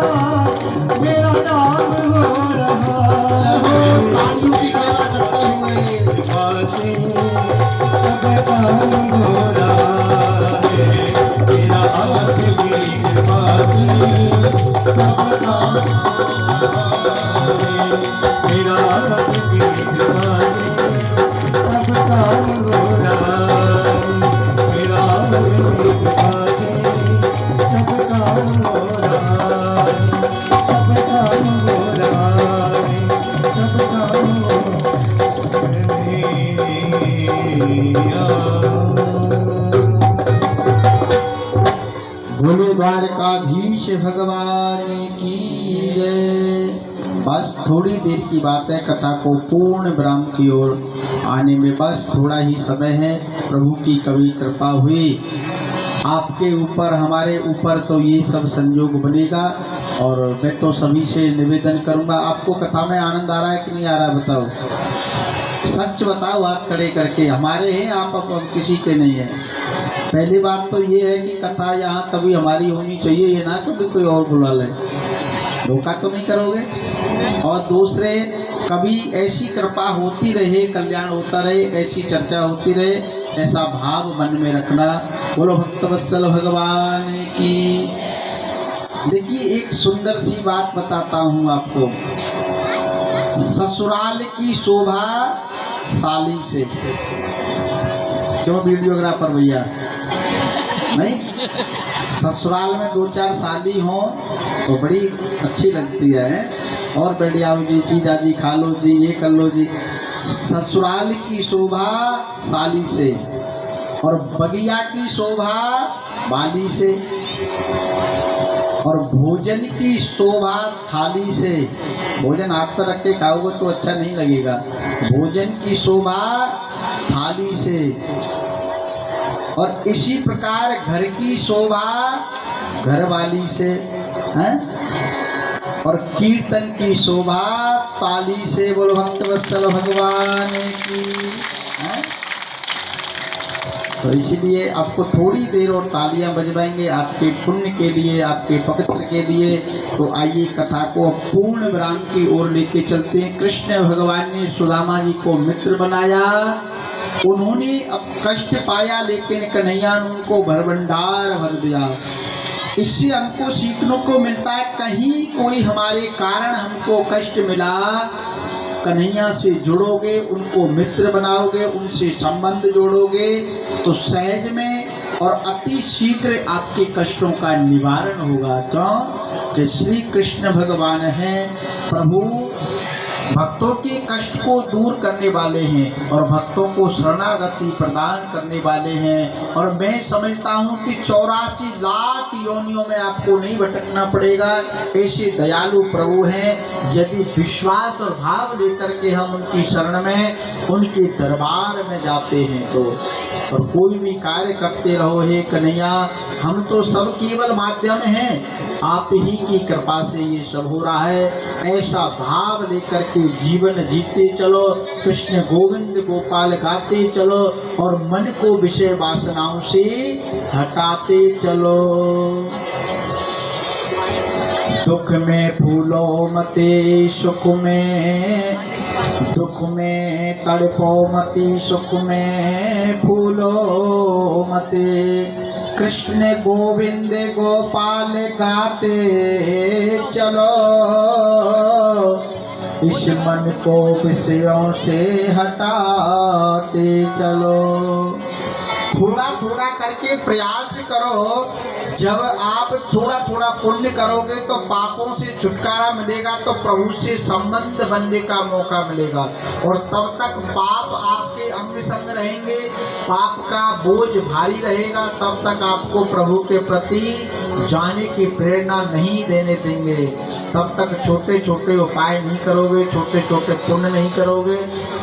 बोले द्वारकाधीश भगवान की जय। बस थोड़ी देर की बात है, कथा को पूर्ण विराम की ओर आने में बस थोड़ा ही समय है। प्रभु की कभी कृपा हुई आपके ऊपर, हमारे ऊपर, तो ये सब संयोग बनेगा। और मैं तो सभी से निवेदन करूंगा, आपको कथा में आनंद आ रहा है कि नहीं आ रहा है बताओ, सच बताओ हाथ खड़े करके। हमारे हैं आप, अब किसी के नहीं है। पहली बात तो ये है कि कथा यहाँ कभी हमारी होनी चाहिए, ये ना कभी कोई और बुला ले, धोखा तो नहीं करोगे। और दूसरे, कभी ऐसी कृपा होती रहे, कल्याण होता रहे, ऐसी चर्चा होती रहे, ऐसा भाव मन में रखना। बोलो भक्तवत्सल भगवान की। देखिए एक सुंदर सी बात बताता हूँ आपको। ससुराल की शोभा साली से। क्यों वीडियोग्राफर भैया? नहीं, ससुराल में 2-4 साली हो तो बड़ी अच्छी लगती है। और बढ़िया जी, जीजा जी खा लो जी, ये कर लो जी। ससुराल की शोभा साली से, और बगिया की शोभा बाली से, और भोजन की शोभा थाली से। भोजन हाथ पर रख के खाओगे तो अच्छा नहीं लगेगा। भोजन की शोभा थाली से, और इसी प्रकार घर की शोभा घरवाली से हैं, और कीर्तन की शोभा ताली से। बोलो भक्तवत्सल भगवान की हैं। तो इसीलिए आपको थोड़ी देर और तालियां बजवाएंगे आपके पुण्य के लिए, आपके पवित्र के लिए। तो आइए कथा को पूर्ण विराम की ओर लेके चलते हैं। कृष्ण भगवान ने सुदामा जी को मित्र बनाया, उन्होंने अब कष्ट पाया, लेकिन कन्हैया ने उनको भरभंडार भर दिया। इससे हमको सीखने को मिलता है, कहीं कोई हमारे कारण हमको कष्ट मिला, कन्हैया से जुड़ोगे, उनको मित्र बनाओगे, उनसे संबंध जोड़ोगे, तो सहज में और अति शीघ्र आपके कष्टों का निवारण होगा। क्यों कि श्री कृष्ण भगवान हैं प्रभु, भक्तों के कष्ट को दूर करने वाले हैं और भक्तों को शरणागति प्रदान करने वाले हैं। और मैं समझता हूँ कि 84 लाख योनियों में आपको नहीं भटकना पड़ेगा, ऐसे दयालु प्रभु हैं। यदि विश्वास और भाव लेकर के हम उनकी शरण में, उनके दरबार में जाते हैं तो, और कोई भी कार्य करते रहो हे कन्हैया, हम तो सब केवल माध्यम हैं, आप ही की कृपा से ये सब हो रहा है। ऐसा भाव लेकर के जीवन जीते चलो, कृष्ण गोविंद गोपाल गाते चलो, और मन को विषय वासनाओं से हटाते चलो। दुख में फूलो मते, सुख में, दुख में तड़पो मती, सुख में फूलो मते। कृष्ण गोविंद गोपाल गाते चलो, इस मन को विषयों से हटाते चलो। थोड़ा थोड़ा करके प्रयास करो। जब आप थोड़ा थोड़ा पुण्य करोगे तो पापों से छुटकारा मिलेगा, तो प्रभु से संबंध बनने का मौका मिलेगा। और तब तक पाप आपके अंग संग रहेंगे, पाप का बोझ भारी रहेगा, तब तक आपको प्रभु के प्रति जाने की प्रेरणा नहीं देने देंगे। तब तक छोटे छोटे उपाय नहीं करोगे, छोटे छोटे पुण्य नहीं करोगे,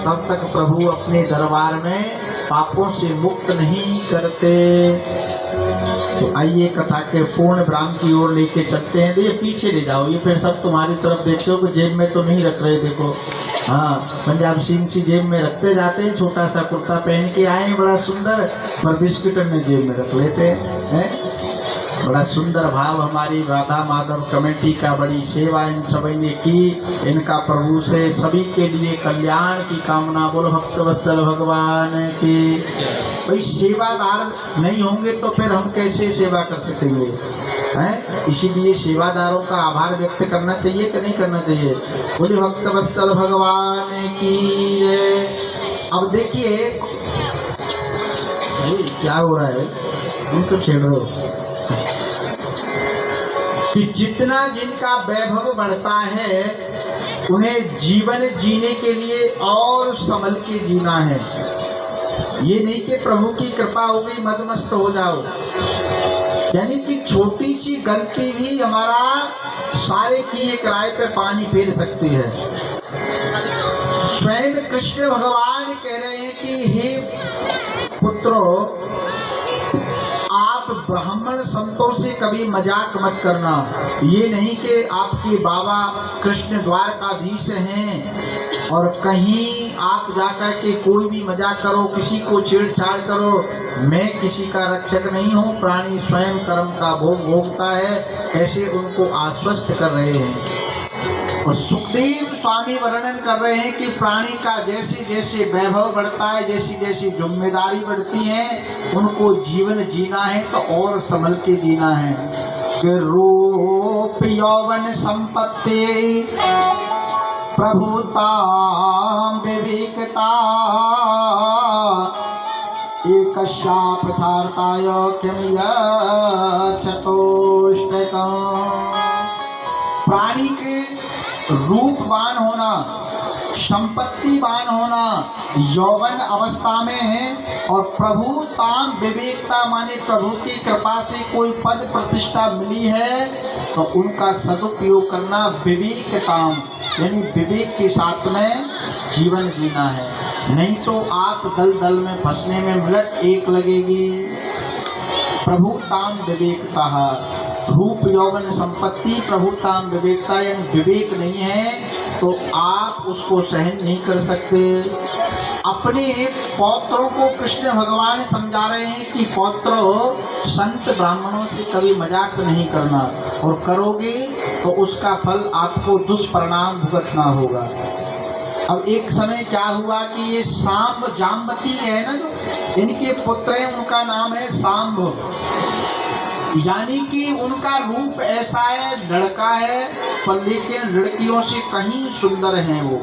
तब तक प्रभु अपने दरबार में पापों से मुक्त नहीं करते। तो आइए कथा के पूर्ण विराम की ओर लेके चलते हैं। ये पीछे ले जाओ, ये फिर सब तुम्हारी तरफ देखते हो कि जेब में तो नहीं रख रहे। देखो, हाँ, पंजाब सिंह सी जेब में रखते जाते हैं, छोटा सा कुर्ता पहन के आए बड़ा सुंदर, पर बिस्किट में जेब में रख लेते हैं। बड़ा सुंदर भाव हमारी राधा माधव कमेटी का, बड़ी सेवा इन सभी ने की। इनका प्रभु से सभी के लिए कल्याण की कामना। बोलो भक्तवत्सल भगवान की। भाई सेवादार नहीं होंगे तो फिर हम कैसे सेवा कर सकेंगे, हैं? इसीलिए सेवादारों का आभार व्यक्त करना चाहिए कि नहीं करना चाहिए। बोले भक्तवत्सल भगवान की। अब देखिए क्या हो रहा है, तुम तो छेड़ रहे हो कि जितना जिनका वैभव बढ़ता है, उन्हें जीवन जीने के लिए और संभल के जीना है। ये नहीं कि प्रभु की कृपा हो गई मदमस्त हो जाओ। यानी कि छोटी सी गलती भी हमारा सारे किए किराए पे पानी फेर सकती है। स्वयं कृष्ण भगवान कह रहे हैं कि हे पुत्रों, आप ब्राह्मण संतों से कभी मजाक मत करना। ये नहीं कि आपके बाबा कृष्ण द्वारकाधीश हैं और कहीं आप जाकर के कोई भी मजाक करो, किसी को छेड़छाड़ करो। मैं किसी का रक्षक नहीं हूँ, प्राणी स्वयं कर्म का भोग भोगता है, ऐसे उनको आश्वस्त कर रहे हैं। और सुखदेव स्वामी वर्णन कर रहे हैं कि प्राणी का जैसे जैसे वैभव बढ़ता है, जैसी जैसी जिम्मेदारी बढ़ती है, उनको जीवन जीना है तो और संभल के जीना है। कि रूप यौवन संपत्ति प्रभुता विवेकता एक शाप धारताय किम चतुष्टयम्। प्राणी के रूपवान होना, संपत्तिवान होना यौवन अवस्था में है, और प्रभु ताम विवेकता माने प्रभु की कृपा से कोई पद प्रतिष्ठा मिली है तो उनका सदुपयोग करना विवेकताम, यानी विवेक के साथ में जीवन जीना है। नहीं तो आप दल दल में फंसने में मिनट एक लगेगी। प्रभु ताम विवेकता, रूप यौवन संपत्ति प्रभुताम विवेकता, यानी विवेक नहीं है तो आप उसको सहन नहीं कर सकते। अपने पौत्रों को कृष्ण भगवान समझा रहे हैं कि पौत्रों, संत ब्राह्मणों से कभी मजाक नहीं करना, और करोगे तो उसका फल आपको दुष्परिणाम भुगतना होगा। अब एक समय क्या हुआ कि ये सांब जाम्बती है ना, जो इनके पुत्र हैं, उनका नाम है सांब, यानी कि उनका रूप ऐसा है, लड़का है पर लेकिन लड़कियों से कहीं सुंदर हैं वो।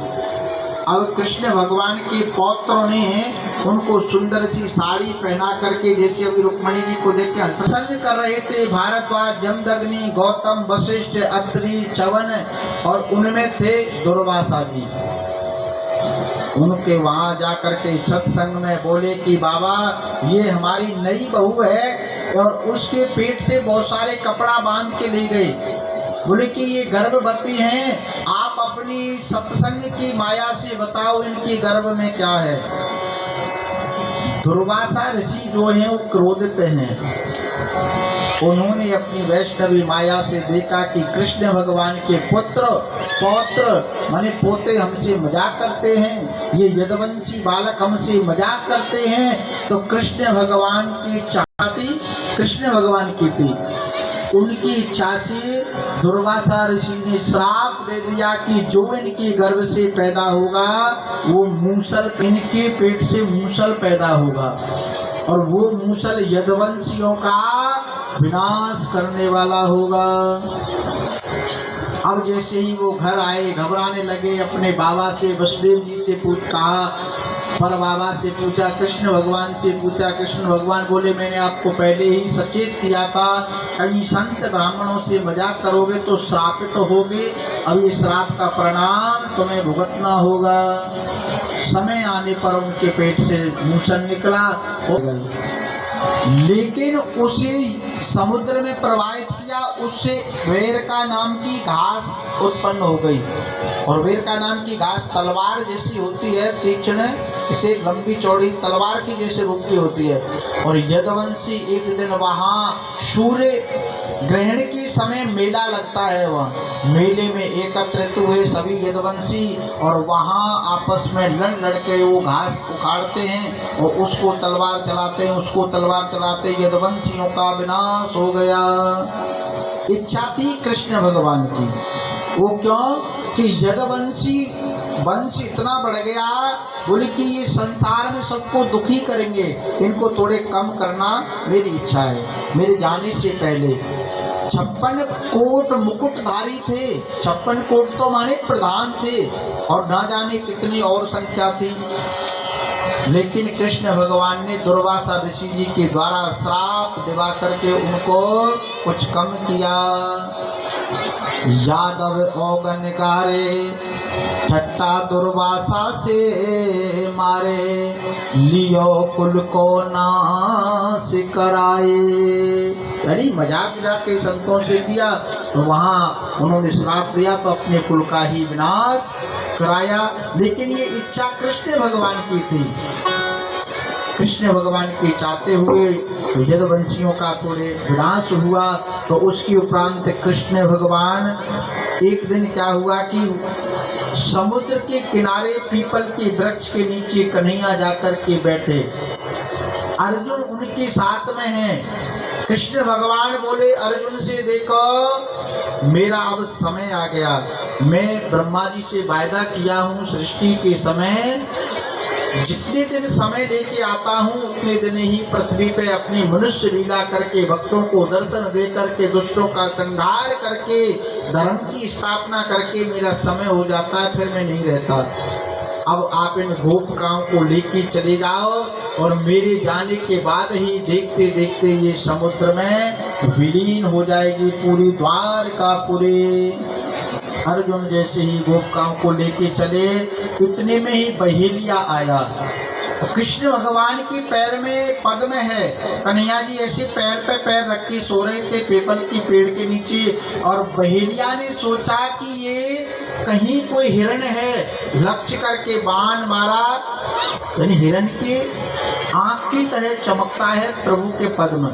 अब कृष्ण भगवान के पौत्रों ने उनको सुंदर सी साड़ी पहना करके, जैसे अभी रुक्मणी जी को देख के प्रसन्न कर रहे थे, भारद्वाज, जमदग्नि, गौतम, वशिष्ठ, अत्रि, च्यवन, और उनमें थे दुर्वासा जी। उनके वहाँ जाकर के सत्संग में बोले कि बाबा ये हमारी नई बहू है, और उसके पेट से बहुत सारे कपड़ा बांध के ले गए। बोले कि ये गर्भवती हैं, आप अपनी सत्संग की माया से बताओ इनके गर्भ में क्या है। दुर्वासा ऋषि जो हैं वो क्रोधित हैं। उन्होंने अपनी वैष्णवी माया से देखा कि कृष्ण भगवान के पौत्र माने पोते हमसे मजाक करते हैं, ये यदुवंशी बालक हमसे मजाक करते हैं, तो कृष्ण भगवान की इच्छा थी, कृष्ण भगवान की थी, उनकी इच्छा से दुर्वासा ऋषि ने श्राप दे दिया कि जो इनके गर्भ से पैदा होगा वो मूसल, इनके पेट से मूसल पैदा होगा, और वो मूसल यदुवंशियों का विनाश करने वाला होगा। अब जैसे ही वो घर आए, घबराने लगे, अपने बाबा से, वसुदेव जी से कहा, पर बाबा से पूछा, कृष्ण भगवान से पूछा। कृष्ण भगवान बोले मैंने आपको पहले ही सचेत किया था, कहीं संत ब्राह्मणों से मजाक करोगे तो श्रापित होगे, अब ये श्राप का परिणाम तुम्हें भुगतना होगा। समय आने पर उनके पेट से मूसल निकला, लेकिन उसे समुद्र में प्रवाहित किया, उससे वेरका नाम की घास उत्पन्न हो गई, और वेरका नाम की घास तलवार जैसी होती है, तीक्ष्ण, इतनी लंबी चौड़ी तलवार की जैसे रूप की होती है। और यदुवंशी एक दिन वहाँ सूर्य ग्रहण के समय मेला लगता है, वहाँ मेले में एकत्रित हुए सभी यदुवंशी, और वहाँ आपस में लड़ के वो घास उखाड़ते हैं और उसको तलवार चलाते हैं, उसको तलवार चलाते यदुवंशियों का विनाश हो गया। इच्छा थी कृष्ण भगवान की, वो क्यों कि यदुवंशी वंश इतना बढ़ गया, बोले कि ये संसार में सबको दुखी करेंगे, इनको थोड़े कम करना मेरी इच्छा है। मेरे जाने से पहले 56 कोट मुकुटधारी थे, 56 कोट तो माने प्रधान थे, और ना जाने कितनी और संख्या थी, लेकिन कृष्ण भगवान ने दुर्वासा ऋषि जी के द्वारा श्राप दिवा करके उनको कुछ कम किया। यादव औगनकारे ठट्टा दुर्वासा से मारे, लियो कुल को नाश कराए। यानी मजाक के संतों से किया तो वहाँ उन्होंने श्राप दिया तो अपने कुल का ही विनाश कराया। लेकिन ये इच्छा कृष्ण भगवान की थी। कृष्ण भगवान के चाहते हुए यदुवंशियों का थोड़े विनाश हुआ। तो उसके उपरांत कृष्ण भगवान एक दिन क्या हुआ कि समुद्र के किनारे पीपल के वृक्ष के नीचे कन्हैया जाकर के बैठे, अर्जुन उनके साथ में है। कृष्ण भगवान बोले अर्जुन से, देखो मेरा अब समय आ गया, मैं ब्रह्मा जी से वायदा किया हूँ सृष्टि के समय जितने दिन समय लेके आता हूँ उतने दिन ही पृथ्वी पे अपनी मनुष्य लीला करके भक्तों को दर्शन दे करके दुष्टों का संहार करके धर्म की स्थापना करके मेरा समय हो जाता है, फिर मैं नहीं रहता। अब आप इन गोपिकाओं को लेके चले जाओ और मेरे जाने के बाद ही देखते देखते ये समुद्र में विलीन हो जाएगी पूरी द्वारकापुरी। अर्जुन जैसे ही गोपिकाओं को लेके चले इतने में ही बहेलिया आया। कृष्ण भगवान के पैर में पद्म है, कन्हैया जी ऐसे पैर पे पैर रख के सो रहे थे पीपल की पेड़ के नीचे, और बहेलिया ने सोचा कि ये कहीं कोई हिरण है, लक्ष्य करके बाण मारा। यानी हिरण के आँख की तरह चमकता है प्रभु के पद्म।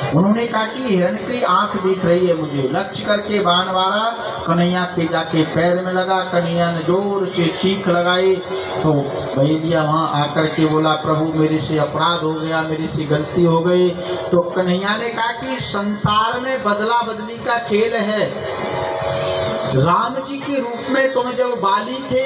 उन्होंने कहा कि हिरण की आँख दिख रही है मुझे, लक्ष्य करके बाण मारा, कन्हैया के जाके पैर में लगा। कन्हैया ने जोर से चीख लगाई तो बहेलिया वहाँ आकर के बोला प्रभु मेरे से अपराध हो गया, मेरे से गलती हो गई। तो कन्हैया ने कहा कि संसार में बदला बदली का खेल है। राम जी के रूप में तुम जब बाली थे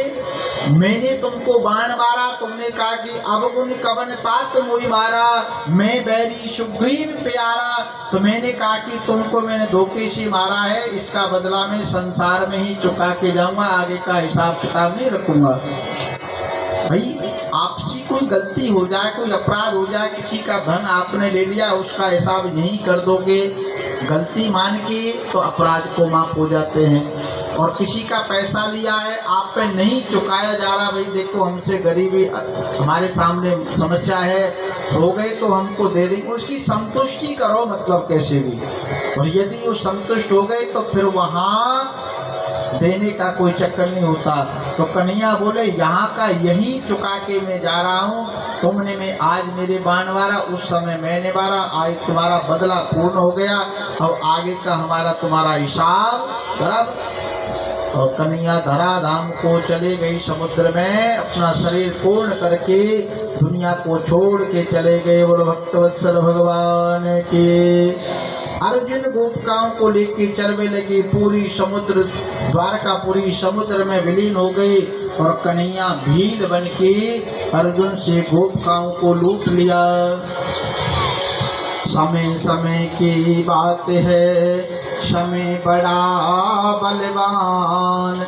मैंने तुमको बाण मारा, तुमने कहा कि अब गुण कवन तात मोई मारा, मैं बैरी सुग्रीव प्यारा। तो मैंने कहा कि तुमको मैंने धोखे से मारा है, इसका बदला मैं संसार में ही चुका के जाऊंगा, आगे का हिसाब किताब नहीं रखूंगा। भाई आपसी कोई गलती हो जाए, कोई अपराध हो जाए, किसी का धन आपने ले लिया उसका हिसाब यहीं कर दोगे, गलती मान के तो अपराध को माफ हो जाते हैं। और किसी का पैसा लिया है आप पे नहीं चुकाया जा रहा, भाई देखो हमसे गरीबी हमारे सामने समस्या है, हो गए तो हमको दे देंगे, उसकी संतुष्टि करो मतलब कैसे भी। और यदि वो संतुष्ट हो गए तो फिर वहाँ देने का कोई चक्कर नहीं होता। तो कन्हैया बोले यहाँ का यही चुका के मैं जा रहा हूँ, तुमने मैं आज मेरे बाण मारा, उस समय मैंने मारा, आज तुम्हारा बदला पूर्ण हो गया, अब आगे का हमारा तुम्हारा हिसाब बराबर। और कन्हैया धराधाम को चले गई समुद्र में, अपना शरीर पूर्ण करके दुनिया को छोड़ के चले गए। बोलो भक्तवत्सल भगवान के। अर्जुन गोपिकाओं को लेके चलने लगी, पूरी समुद्र द्वारका पूरी समुद्र में विलीन हो गई। और कन्हैया भील बन के अर्जुन से गोपिकाओं को लूट लिया। समय समय की बात है, समय बड़ा बलवान,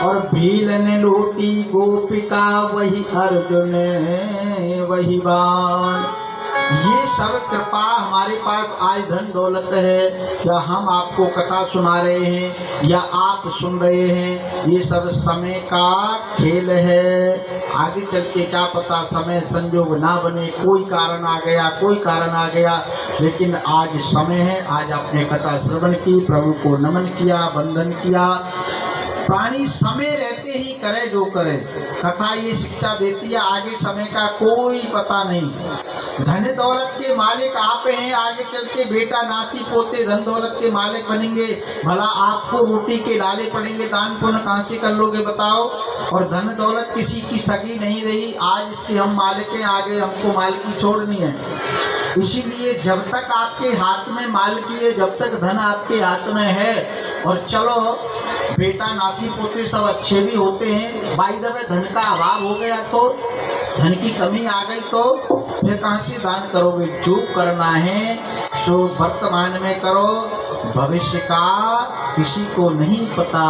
और भील ने लूटी गोपिका, वही अर्जुन वही बाण। ये सब कृपा हमारे पास आज धन दौलत है, या हम आपको कथा सुना रहे हैं या आप सुन रहे हैं, ये सब समय का खेल है। आगे चल के क्या पता समय संजोग ना बने, कोई कारण आ गया, कोई कारण आ गया, लेकिन आज समय है। आज आपने कथा श्रवण की, प्रभु को नमन किया, वंदन किया। प्राणी समय रहते ही करे जो करे, कथा ये शिक्षा देती है, आगे समय का कोई पता नहीं। धन दौलत के मालिक आप हैं, आगे चल के बेटा नाती पोते धन दौलत के मालिक बनेंगे, भला आपको रोटी के लाले पड़ेंगे, दान पुण्य कहाँ से कर लोगे बताओ। और धन दौलत किसी की सगी नहीं रही, आज इसके हम मालिक हैं, आगे हमको मालिकी छोड़नी है। इसीलिए जब तक आपके हाथ में मालिकी है, जब तक धन आपके हाथ में है, और चलो बेटा नाती पोते सब अच्छे भी होते हैं, बाई द वे धन का अभाव हो गया तो, धन की कमी आ गई तो फिर कहाँ से दान करोगे। जो करना है सो वर्तमान में करो, भविष्य का किसी को नहीं पता।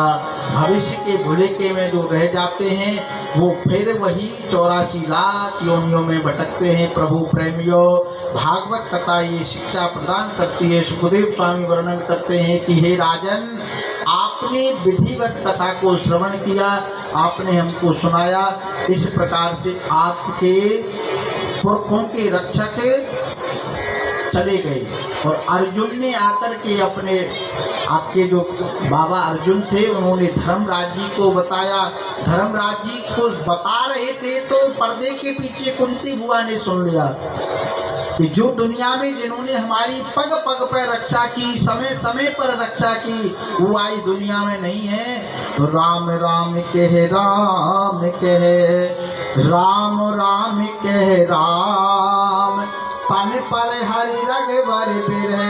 भविष्य के भुलेखे में जो रह जाते हैं वो फिर वही 84 लाख योनियों में भटकते हैं। प्रभु प्रेमियों, भागवत कथा ये शिक्षा प्रदान करती है। सुखदेव स्वामी वर्णन करते हैं कि हे राजन, आप आपने विधिवत कथा को श्रवण किया, आपने हमको सुनाया। इस प्रकार से आपके पुरखों के रक्षक चले गए और अर्जुन ने आकर के अपने आपके जो बाबा अर्जुन थे उन्होंने धर्मराज जी को बताया। धर्मराज जी को बता रहे थे तो पर्दे के पीछे कुंती बुआ ने सुन लिया कि जो दुनिया में जिन्होंने हमारी पग पग पर रक्षा की, समय समय पर रक्षा की, वो आई दुनिया में नहीं है। तो राम राम कह राम कह, राम राम कह राम, तन पर हरि रघुवर बिरह,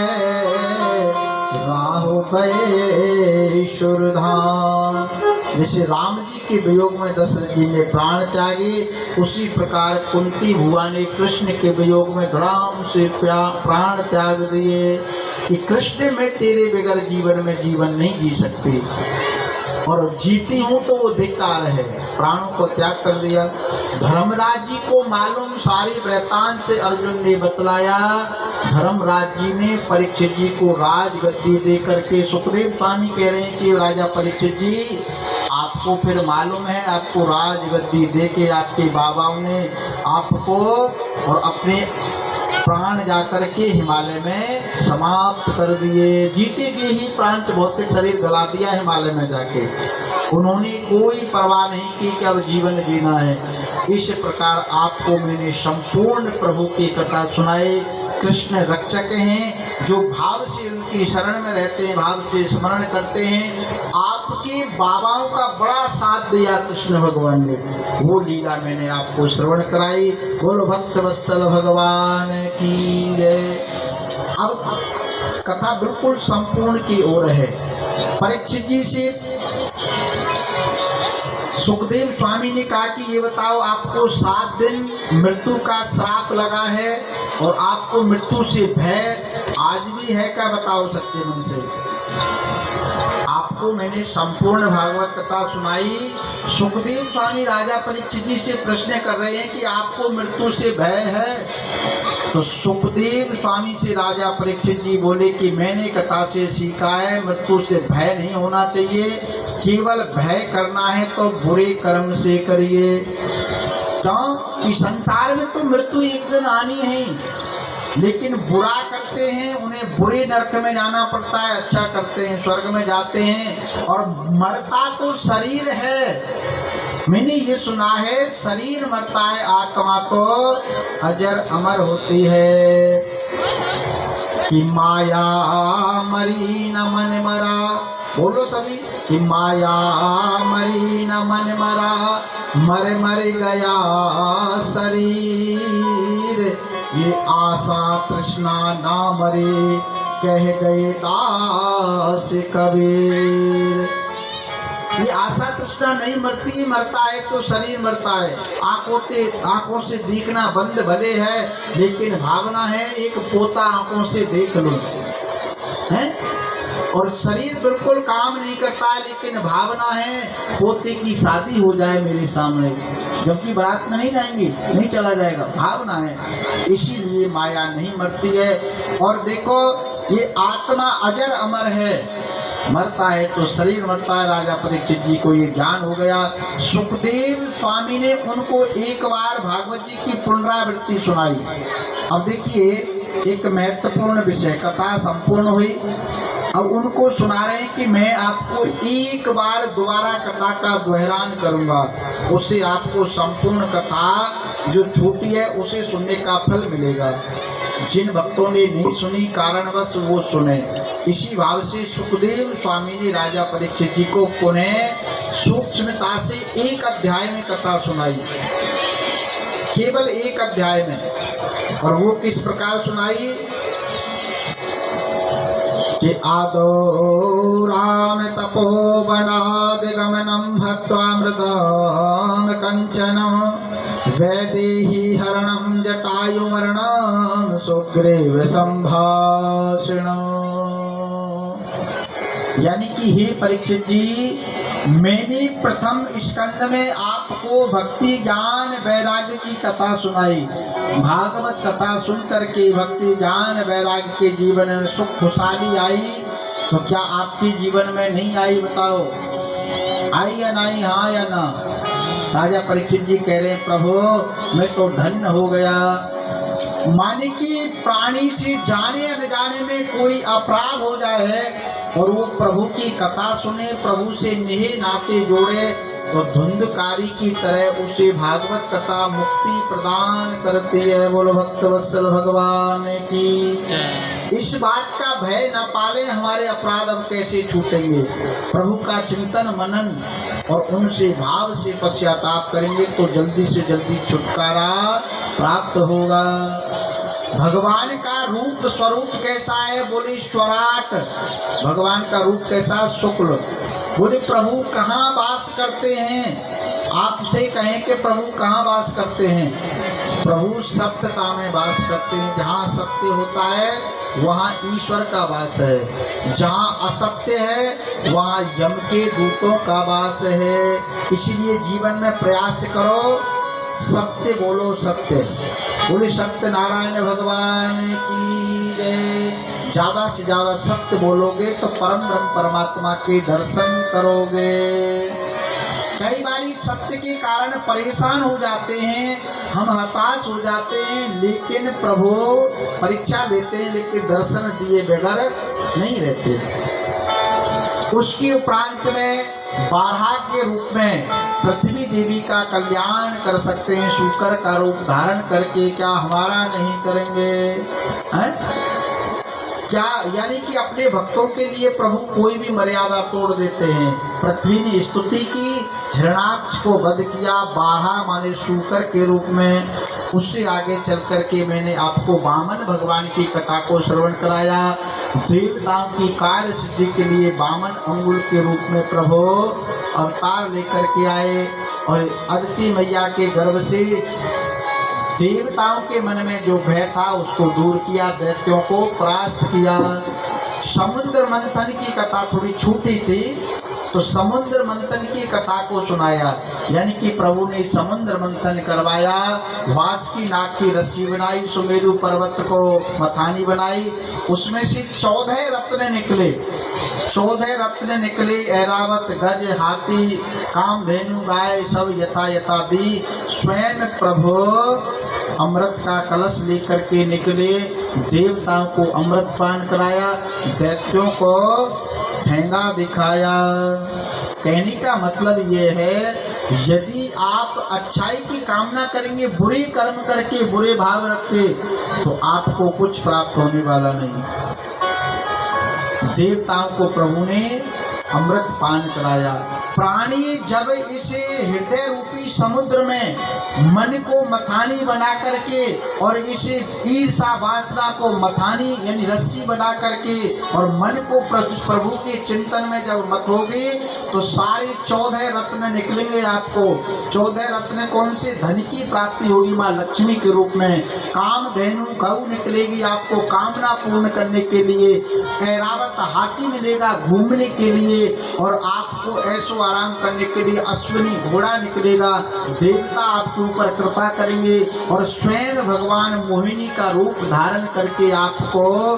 राहु गए सुरधाम। जैसे राम जी के वियोग में दशरथ जी ने प्राण त्यागे, उसी प्रकार कुंती बुआ ने कृष्ण के वियोग में धड़ाम से प्राण त्याग दिए कि कृष्ण मैं तेरे बगैर जीवन में जीवन नहीं जी सकती, और जीती हूँ तो वो धिक्कार है, प्राणों को त्याग कर दिया। धर्मराज जी को मालूम सारी वृत्तांत अर्जुन ने बतलाया। धर्मराज जी ने परीक्षित जी को राजगद्दी दे करके, सुखदेव स्वामी कह रहे हैं कि राजा परीक्षित जी आपको फिर मालूम है, आपको राजगद्दी दे के आपके बाबाओं ने आपको और अपने प्राण जाकर के हिमालय में समाप्त कर दिए। जीते जी ही प्राण भौतिक शरीर गला दिया हिमालय में जाके। उन्होंने कोई परवाह नहीं की कि अब जीवन जीना है। इस प्रकार आपको मैंने संपूर्ण प्रभु की कथा सुनाई। कृष्ण रक्षक हैं, जो भाव से उनकी शरण में रहते हैं, भाव से स्मरण करते हैं। आपके बाबाओं का बड़ा साथ दिया कृष्ण भगवान ने, वो लीला मैंने आपको श्रवण कराई। बोलो भक्त वत्सल भगवान की जय। अब कथा बिल्कुल संपूर्ण की ओर है। परीक्षित जी से सुखदेव स्वामी ने कहा कि ये बताओ, आपको 7 दिन मृत्यु का श्राप लगा है और आपको मृत्यु से भय आज भी है क्या? बताओ सच्चे मन से। आपको मैंने संपूर्ण भागवत कथा सुनाई। सुखदेव स्वामी राजा परीक्षित जी से प्रश्न कर रहे हैं कि आपको मृत्यु से भय है? तो सुखदेव स्वामी से राजा परीक्षित जी बोले कि मैंने कथा से सीखा है मृत्यु से भय नहीं होना चाहिए, केवल भय करना है तो बुरे कर्म से करिए। क्यों कि संसार में तो मृत्यु एक दिन आनी है, लेकिन बुरा करते हैं उन्हें बुरे नरक में जाना पड़ता है, अच्छा करते हैं स्वर्ग में जाते हैं। और मरता तो शरीर है, मैंने ये सुना है शरीर मरता है, आत्मा तो अजर अमर होती है। कि माया मरी न मन मरा, बोलो सभी कि माया मरी न मन मरा, मर मर गया शरीर, ये आशा तृष्णा ना मरे, कह गए दास कबीर। ये आशा तृष्णा नहीं मरती, मरता है तो शरीर मरता है। आंखों से देखना बंद भले है, लेकिन भावना है एक पोता आंखों से देख लो है। और शरीर बिल्कुल काम नहीं करता है, लेकिन भावना है पोते की शादी हो जाए मेरे सामने, जबकि बारात में नहीं जाएंगे, नहीं चला जाएगा, भावना है। इसीलिए माया नहीं मरती है। और देखो ये आत्मा अजर अमर है, मरता है तो शरीर मरता है। राजा परीक्षित जी को ये ज्ञान हो गया। सुखदेव स्वामी ने उनको एक बार भागवत जी की पुनरावृत्ति सुनाई। अब देखिए एक महत्वपूर्ण विषय, कथा संपूर्ण हुई। अब उनको सुना रहे हैं कि मैं आपको एक बार दोबारा कथा का दोहरान करूंगा, उससे आपको संपूर्ण कथा जो छूटी है उसे सुनने का फल मिलेगा। जिन भक्तों ने नहीं सुनी कारणवश वो सुने। इसी भाव से सुखदेव स्वामी ने राजा परीक्षित जी को पुनः सूक्ष्मता से एक अध्याय में कथा सुनाई, केवल एक अध्याय में। और वो किस प्रकार सुनाई कि आदो राम तपोवनाद गमनम हत्वा मृतम कंचन, वैदेही हरणम जटायु मरणम सुग्रीव संभाषण। यानी कि हे परीक्षित जी, मैंने प्रथम स्कंद में आपको भक्ति ज्ञान वैराग्य की कथा सुनाई। भागवत कथा सुन करके भक्ति ज्ञान वैराग्य के जीवन में सुख खुशहाली आई। तो क्या आपके जीवन में नहीं आई? बताओ, आई या नहीं? हाँ या ना? राजा परीक्षित जी कह रहे हैं, प्रभु मैं तो धन्य हो गया। माने कि प्राणी से जाने अनजाने में कोई अपराध हो जाए और वो प्रभु की कथा सुने, प्रभु से नेह नाते जोड़े, तो धुंधकारी की तरह उसे भागवत कथा मुक्ति प्रदान करती है। बोलो भक्त वत्सल भगवान की। इस बात का भय न पाले, हमारे अपराध अब कैसे छूटेंगे? प्रभु का चिंतन मनन और उनसे भाव से पश्चाताप करेंगे तो जल्दी से जल्दी छुटकारा प्राप्त होगा। भगवान का रूप स्वरूप कैसा है? बोले स्वराट। भगवान का रूप कैसा? शुक्ल। बोले प्रभु कहाँ वास करते हैं? आपसे कहें कि प्रभु कहाँ वास करते हैं? प्रभु सत्यता में वास करते हैं। जहाँ सत्य होता है वहाँ ईश्वर का वास है, जहाँ असत्य है वहाँ यम के दूतों का वास है। इसलिए जीवन में प्रयास करो, सत्य बोलो, सत्य बोले। सत्य नारायण भगवान की जय। ज़्यादा से ज़्यादा सत्य बोलोगे तो परम ब्रह्म परमात्मा के दर्शन करोगे। कई बारी सत्य के कारण परेशान हो जाते हैं, हम हताश हो जाते हैं, लेकिन प्रभु परीक्षा लेते हैं, लेकिन दर्शन दिए बगैर नहीं रहते। उसके उपरांत में बारहा के रूप में पृथ्वी देवी का कल्याण कर सकते हैं। शुक्र का रूप धारण करके क्या हमारा नहीं करेंगे? हैं? क्या यानी कि अपने भक्तों के लिए प्रभु कोई भी मर्यादा तोड़ देते हैं। पृथ्वी ने स्तुति की, हिरणाक्ष को वध किया, बारहा माने शुक्र के रूप में। उससे आगे चल करके मैंने आपको वामन भगवान की कथा को श्रवण कराया। देवताओं की कार्य सिद्धि के लिए वामन अंगुल के रूप में प्रभु अवतार लेकर के आए और अदिति मैया के गर्भ से देवताओं के मन में जो भय था उसको दूर किया, दैत्यों को परास्त किया। समुद्र मंथन की कथा थोड़ी छूटी थी तो समुद्र मंथन की कथा को सुनाया, यानी कि प्रभु ने समुद्र मंथन करवाया। वासुकी नाग की रस्सी बनाई, सुमेरु पर्वत को मथानी बनाई, उसमें से 14 रत्न निकले। 14 रत्न निकले, ऐरावत, गज, हाथी, कामधेनु, गाय सब यथा यथा दी। स्वयं प्रभु अमृत का कलश लेकर के निकले, देवताओं को अमृत पान कराया, दैत्यों को ठेंगा दिखाया। कहने का मतलब ये है, यदि आप अच्छाई की कामना करेंगे, बुरे कर्म करके, बुरे भाव रख के, तो आपको कुछ प्राप्त होने वाला नहीं। देवताओं को प्रभु ने अमृत पान कराया। प्राणी जब इसे हृदय रूपी समुद्र में मन को मथानी बना करके और इसे ईर्षा वासना को मथानी यानी रस्सी बना करके और मन को प्रभु के चिंतन में जब मथोगे तो सारे 14 रत्न निकलेंगे आपको। 14 रत्न कौन से? धन की प्राप्ति होगी माँ लक्ष्मी के रूप में। कामधेनु गौ निकलेगी आपको कामना पूर्ण करने के लिए। ऐरावत हाथी मिलेगा घूमने के लिए और आपको ऐसो आराम करने के लिए। अश्विनी घोड़ा निकलेगा, देवता आपके ऊपर कृपा करेंगे और स्वयं भगवान मोहिनी का रूप धारण करके आपको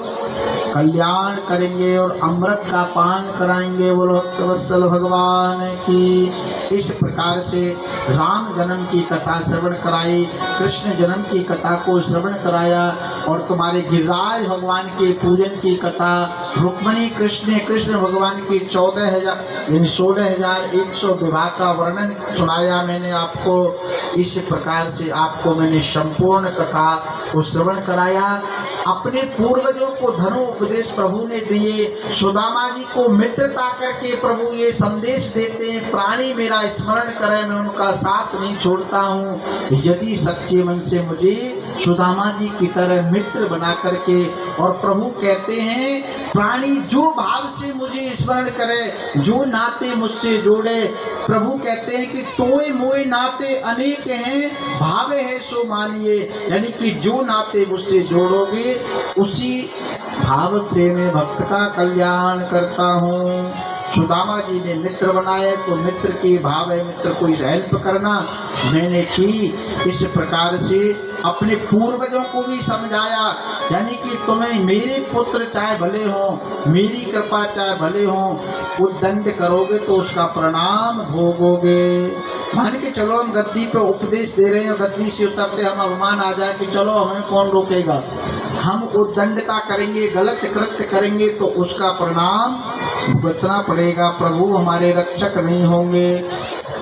कल्याण करेंगे और अमृत का पान कराएंगे। बोलो भक्तवत्सल भगवान की। इस प्रकार से राम जन्म की कथा श्रवण कराई, कृष्ण जन्म की कथा को श्रवण कराया और तुम्हारे गिरिराज भगवान के पूजन की कथा, रुक्मिणी कृष्ण भगवान की 16,100 विवाह का वर्णन सुनाया मैंने आपको। इस प्रकार से आपको मैंने संपूर्ण कथा को श्रवण कराया। अपने पूर्वजों को धर्म उपदेश प्रभु ने दिए। सुदामा जी को मित्रता करके प्रभु ये संदेश देते हैं, प्राणी मेरा स्मरण करे मैं उनका साथ नहीं छोड़ता हूँ। यदि सच्चे मन से मुझे सुदामा जी की तरह मित्र बना करके, और प्रभु कहते हैं प्राणी जो भाव से मुझे स्मरण करे, जो नाते मुझसे जोड़े, प्रभु कहते हैं कि तोय मोय नाते अनेक हैं, भावे है सो मानिए। यानी कि जो नाते मुझसे जोड़ोगे उसी भाव से मैं भक्त का कल्याण करता हूँ। सुदामा जी ने मित्र बनाए तो मित्र के भाव है, मित्र को हेल्प करना मैंने की। इस प्रकार से अपने पूर्वजों को भी समझाया, यानी कि तुम्हें मेरे पुत्र चाहे भले हो, मेरी कृपा चाहे भले हो, उद्दंड करोगे तो उसका परिणाम भोगोगे। मान के चलो हम गद्दी पे उपदेश दे रहे हैं, गद्दी से उतरते हम अभिमान आ जाए कि चलो हमें कौन रोकेगा, हम उद्दंडता करेंगे, गलत कृत्य करेंगे तो उसका परिणाम भुगतना पड़ेगा। प्रभु हमारे रक्षक नहीं होंगे।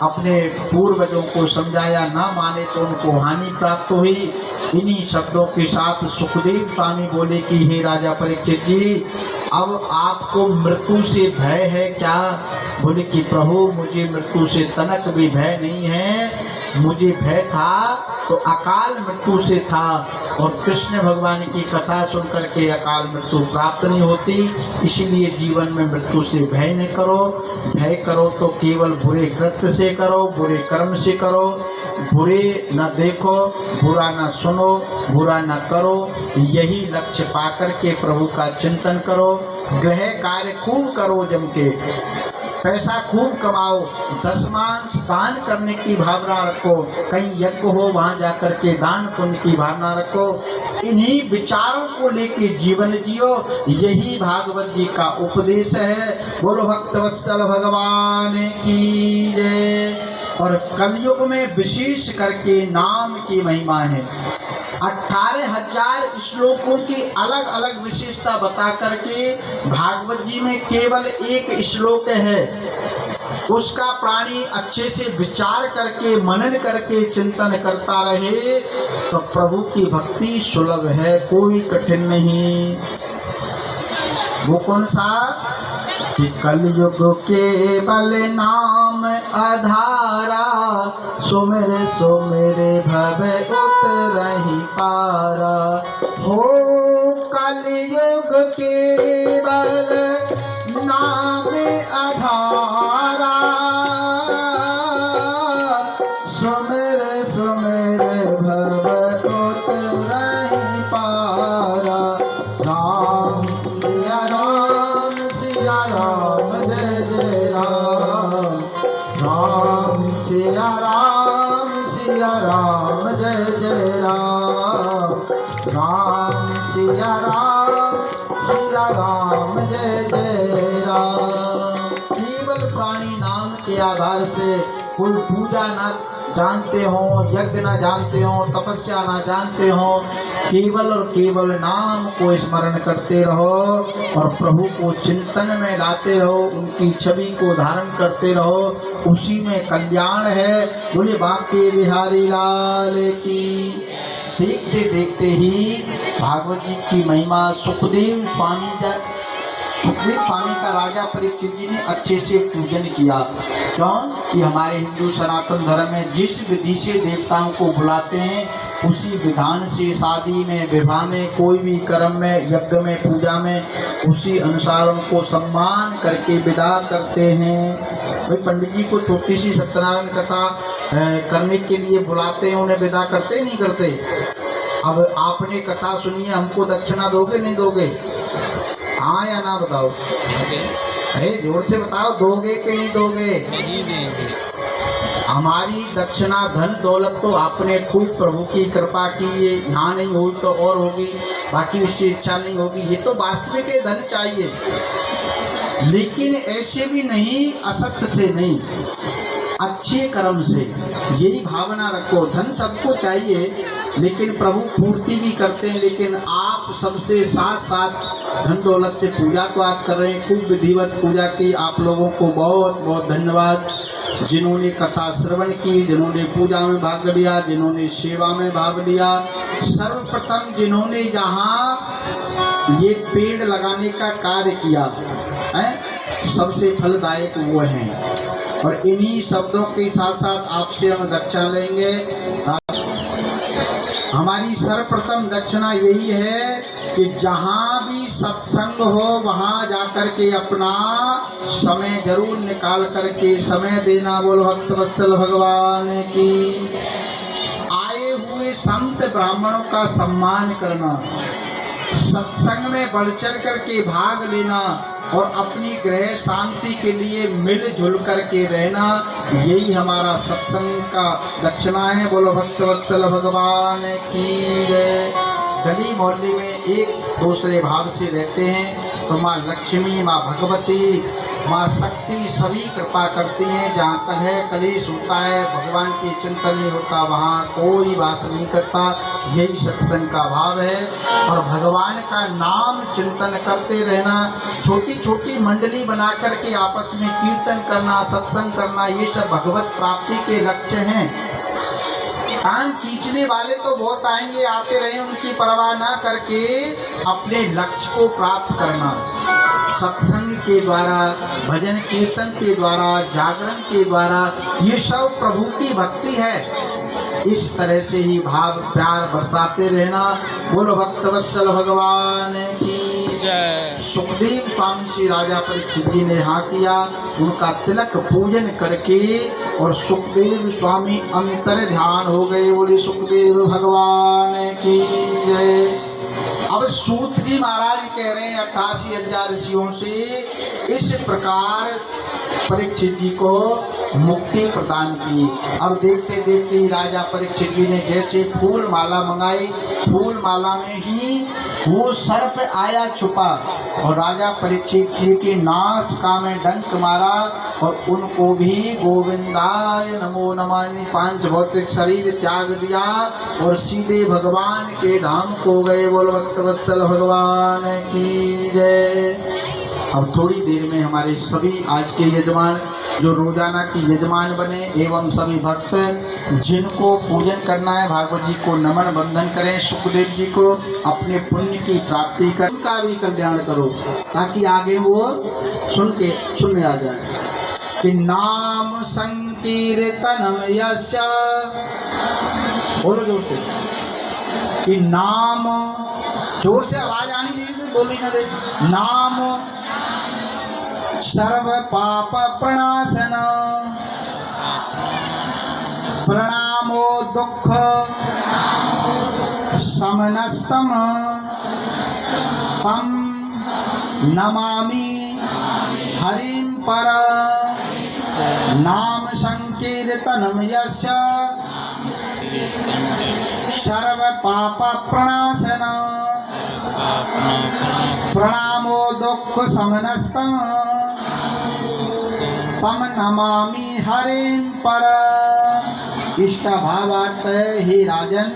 अपने पूर्वजों को समझाया, ना माने तो उनको हानि प्राप्त हुई। इन्हीं शब्दों के साथ सुखदेव स्वामी बोले कि हे राजा परीक्षित जी, अब आपको मृत्यु से भय है क्या? बोले कि प्रभु मुझे मृत्यु से तनक भी भय नहीं है, मुझे भय था तो अकाल मृत्यु से था, और कृष्ण भगवान की कथा सुन करके अकाल मृत्यु प्राप्त नहीं होती, इसीलिए जीवन में मृत्यु से भय नहीं करो। भय करो तो केवल बुरे कृत्य से करो, बुरे कर्म से करो, बुरे न देखो, बुरा न सुनो, बुरा न करो, यही लक्ष्य पाकर के प्रभु का चिंतन करो। गृह कार्य खूब करो, जम के पैसा खूब कमाओ, दशमांश दान करने की भावना रखो, कहीं यज्ञ हो वहाँ जाकर के दान पुण्य की भावना रखो। इन्हीं विचारों को लेके जीवन जियो, यही भागवत जी का उपदेश है। बोलो भक्तवत्सल भगवान की जय। और कलयुग में विशेष करके नाम की महिमा है। 18,000 श्लोकों की अलग अलग विशेषता बता करके भागवत जी में केवल एक श्लोक है, उसका प्राणी अच्छे से विचार करके मनन करके चिंतन करता रहे तो प्रभु की भक्ति सुलभ है, कोई कठिन नहीं। वो कौन सा? कि कलयुग के बल नाम आधारा, सुमेरे सुमेरे भव उतरहि पारा। हो कलयुग के बल नाम आधारा, सुमेरे सुमेरे भव उतरहि पारा। राम सिया राम सिया राम जय जय राम, राम सिया राम सिया राम जय जय राम, राम सिया राम जय जय राम। केवल प्राणी नाम के आधार से कोई पूजा न जानते हो, यज्ञ न जानते हो, तपस्या न जानते हो, केवल और केवल नाम को स्मरण करते रहो और प्रभु को चिंतन में लाते रहो, उनकी छवि को धारण करते रहो, उसी में कल्याण है। बोले बांके बिहारी लाल की। देखते देखते ही भागवत जी की महिमा सुखदेव स्वामी का राजा परीक्षित जी ने अच्छे से पूजन किया। क्यों? कि हमारे हिंदू सनातन धर्म में जिस विधि से देवताओं को बुलाते हैं उसी विधान से शादी में, विवाह में, कोई भी कर्म में, यज्ञ में, पूजा में, उसी अनुसार उनको सम्मान करके विदा करते हैं। भाई पंडित जी को छोटी सी सत्यनारायण कथा करने के लिए बुलाते हैं, उन्हें विदा करते नहीं करते? अब आपने कथा सुनिए, हमको दक्षिणा दोगे नहीं दोगे? हाँ या ना बताओ? अरे जोर से बताओ, दोगे कि नहीं दोगे? हमारी दक्षिणा धन दौलत तो आपने खूब प्रभु की कृपा की, ये यहाँ नहीं हुई तो और होगी, बाकी इससे इच्छा नहीं होगी, ये तो वास्तविक है, धन चाहिए, लेकिन ऐसे भी नहीं, असत्य से नहीं, अच्छे कर्म से, यही भावना रखो। धन सबको चाहिए लेकिन प्रभु पूर्ति भी करते हैं, लेकिन आप सबसे साथ साथ धन दौलत से पूजा तो आप कर रहे हैं, खूब विधिवत पूजा की। आप लोगों को बहुत बहुत धन्यवाद, जिन्होंने कथा श्रवण की, जिन्होंने पूजा में भाग लिया, जिन्होंने सेवा में भाग लिया। सर्वप्रथम जिन्होंने यहाँ ये पेड़ लगाने का कार्य किया है, सबसे फलदायक वो हैं। और इन्हीं शब्दों के साथ साथ आपसे हम दक्षिणा लेंगे। हमारी सर्वप्रथम दक्षिणा यही है कि जहाँ भी सत्संग हो वहाँ जाकर के अपना समय जरूर निकाल करके समय देना। बोलो भक्तवत्सल भगवान की। आए हुए संत ब्राह्मणों का सम्मान करना, सत्संग में बढ़ चढ़ करके भाग लेना, और अपनी ग्रह शांति के लिए मिलजुल करके रहना, यही हमारा सत्संग का दक्षिणा है। बोलो भक्तवत्सल भगवान की जय। गली मोहल्ले में एक दूसरे भाव से रहते हैं तो माँ लक्ष्मी, माँ भगवती, माँ शक्ति सभी कृपा करती हैं। जहाँ कलह कलेश होता है, भगवान के चिंतन नहीं होता, वहाँ कोई वास नहीं करता। यही सत्संग का भाव है। और भगवान का नाम चिंतन करते रहना, छोटी छोटी मंडली बना करके आपस में कीर्तन करना, सत्संग करना, ये सब भगवत प्राप्ति के लक्ष्य हैं। टांग खींचने वाले तो बहुत आएंगे, आते रहे, उनकी परवाह ना करके अपने लक्ष्य को प्राप्त करना। सत्संग के द्वारा, भजन कीर्तन के द्वारा, जागरण के द्वारा, ये सब प्रभु की भक्ति है। इस तरह से ही भाव प्यार बरसाते रहना। बोलो भक्तवत्सल भगवान की जय। सुखदेव स्वामी श्री राजा परीक्षित जी ने यहाँ किया, उनका तिलक पूजन करके और सुखदेव स्वामी अंतर ध्यान हो गए। बोले सुखदेव भगवान की जय। अब सूत जी महाराज कह रहे हैं 88,000 ऋषियों से इस प्रकार परीक्षित जी को मुक्ति प्रदान की। अब देखते देखते ही राजा परीक्षित जी ने जैसे फूल माला मंगाई, फूल माला में ही वो सर्प आया छुपा और राजा परीक्षित जी की नासिका में डंक मारा और उनको भी गोविंदाय नमो नमः 5 भौतिक शरीर त्याग दिया और सीधे भगवान के धाम को गए। बोल भक्तवत्सल भगवान की जय। अब थोड़ी देर में हमारे सभी आज के यजमान जो रोजाना की यजमान बने एवं सभी भक्त जिनको पूजन करना है, भागवत जी को नमन बंधन करें, सुखदेव जी को अपने पुण्य की प्राप्ति कर, उनका भी कल्याण करो ताकि आगे वो सुनने आ जाए कि नाम संकीर्तनम यस्य, बोलो जोर से कि नाम, जोर से आवाज आनी चाहिए तो बोली ना रे। नाम सर्व पाप प्रणाशन, प्रणामो दुख समनस्तम, तम नमामि हरिं पर। नाम संकीर्तनम यस्य सर्व पाप प्रणाशन, प्रणामो दुख समनस्तम, तम नमामि हरिं पर। इसका भावार्थ है, हे राजन,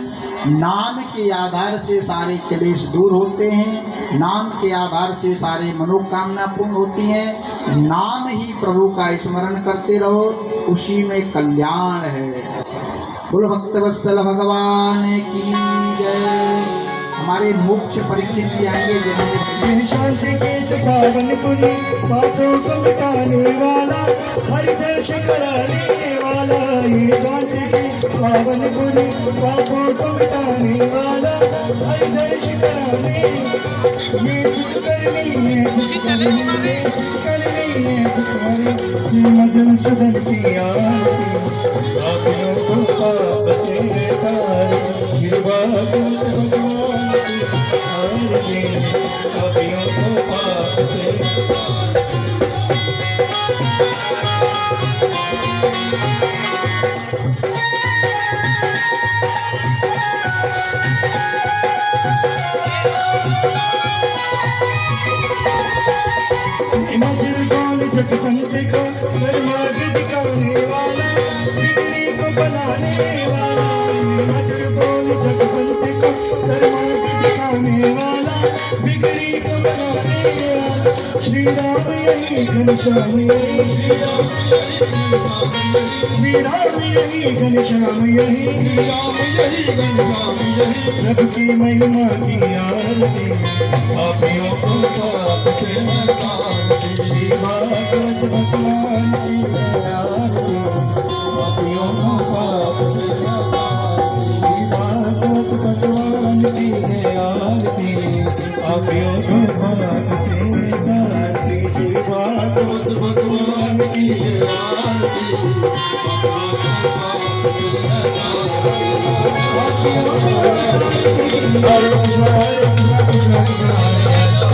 नाम के आधार से सारे क्लेश दूर होते हैं, नाम के आधार से सारे मनोकामना पूर्ण होती हैं। नाम ही प्रभु का स्मरण करते रहो, उसी में कल्याण है। बोलो भक्तवत्सल भगवान की जय। हमारे मुख्य परीक्षित जी आएंगे जिन्होंने शांति के पावनपुरी, पापों को मिटाने वाला, हरि दर्श कराने वाला। ये शांति के पावनपुरी, पापों को मिटाने वाला, हरि दर्श कराने। ये सुख करनी है, सुख करनी है तुम्हारी, ये मदन सुधन की आरती, पापियों को पाप से तारी, कृपा भगवान की आरती, पापियों को पाप से मधुर कौन जगवंत को सर्मार्ग दिखाने वाला, बिगड़ी को बनाने वाला। मधुर कौन जगवंत को सर्मार्ग दिखाने वाला, बिगड़ी को बनाने वाला। श्री राम यही घनश्याम यही, श्री राम यही घनश्याम यही, प्रभु की महिमा की आरती, पापियों को पाप से हटाने। श्री भागवत भगवान की आरती, पापियों को पाप से हटाने। श्री भागवत भगवान की आरती, पापियों को पाप से हटाने। श्री भागवत भगवान की आरती, पापियों को पाप से हटाने।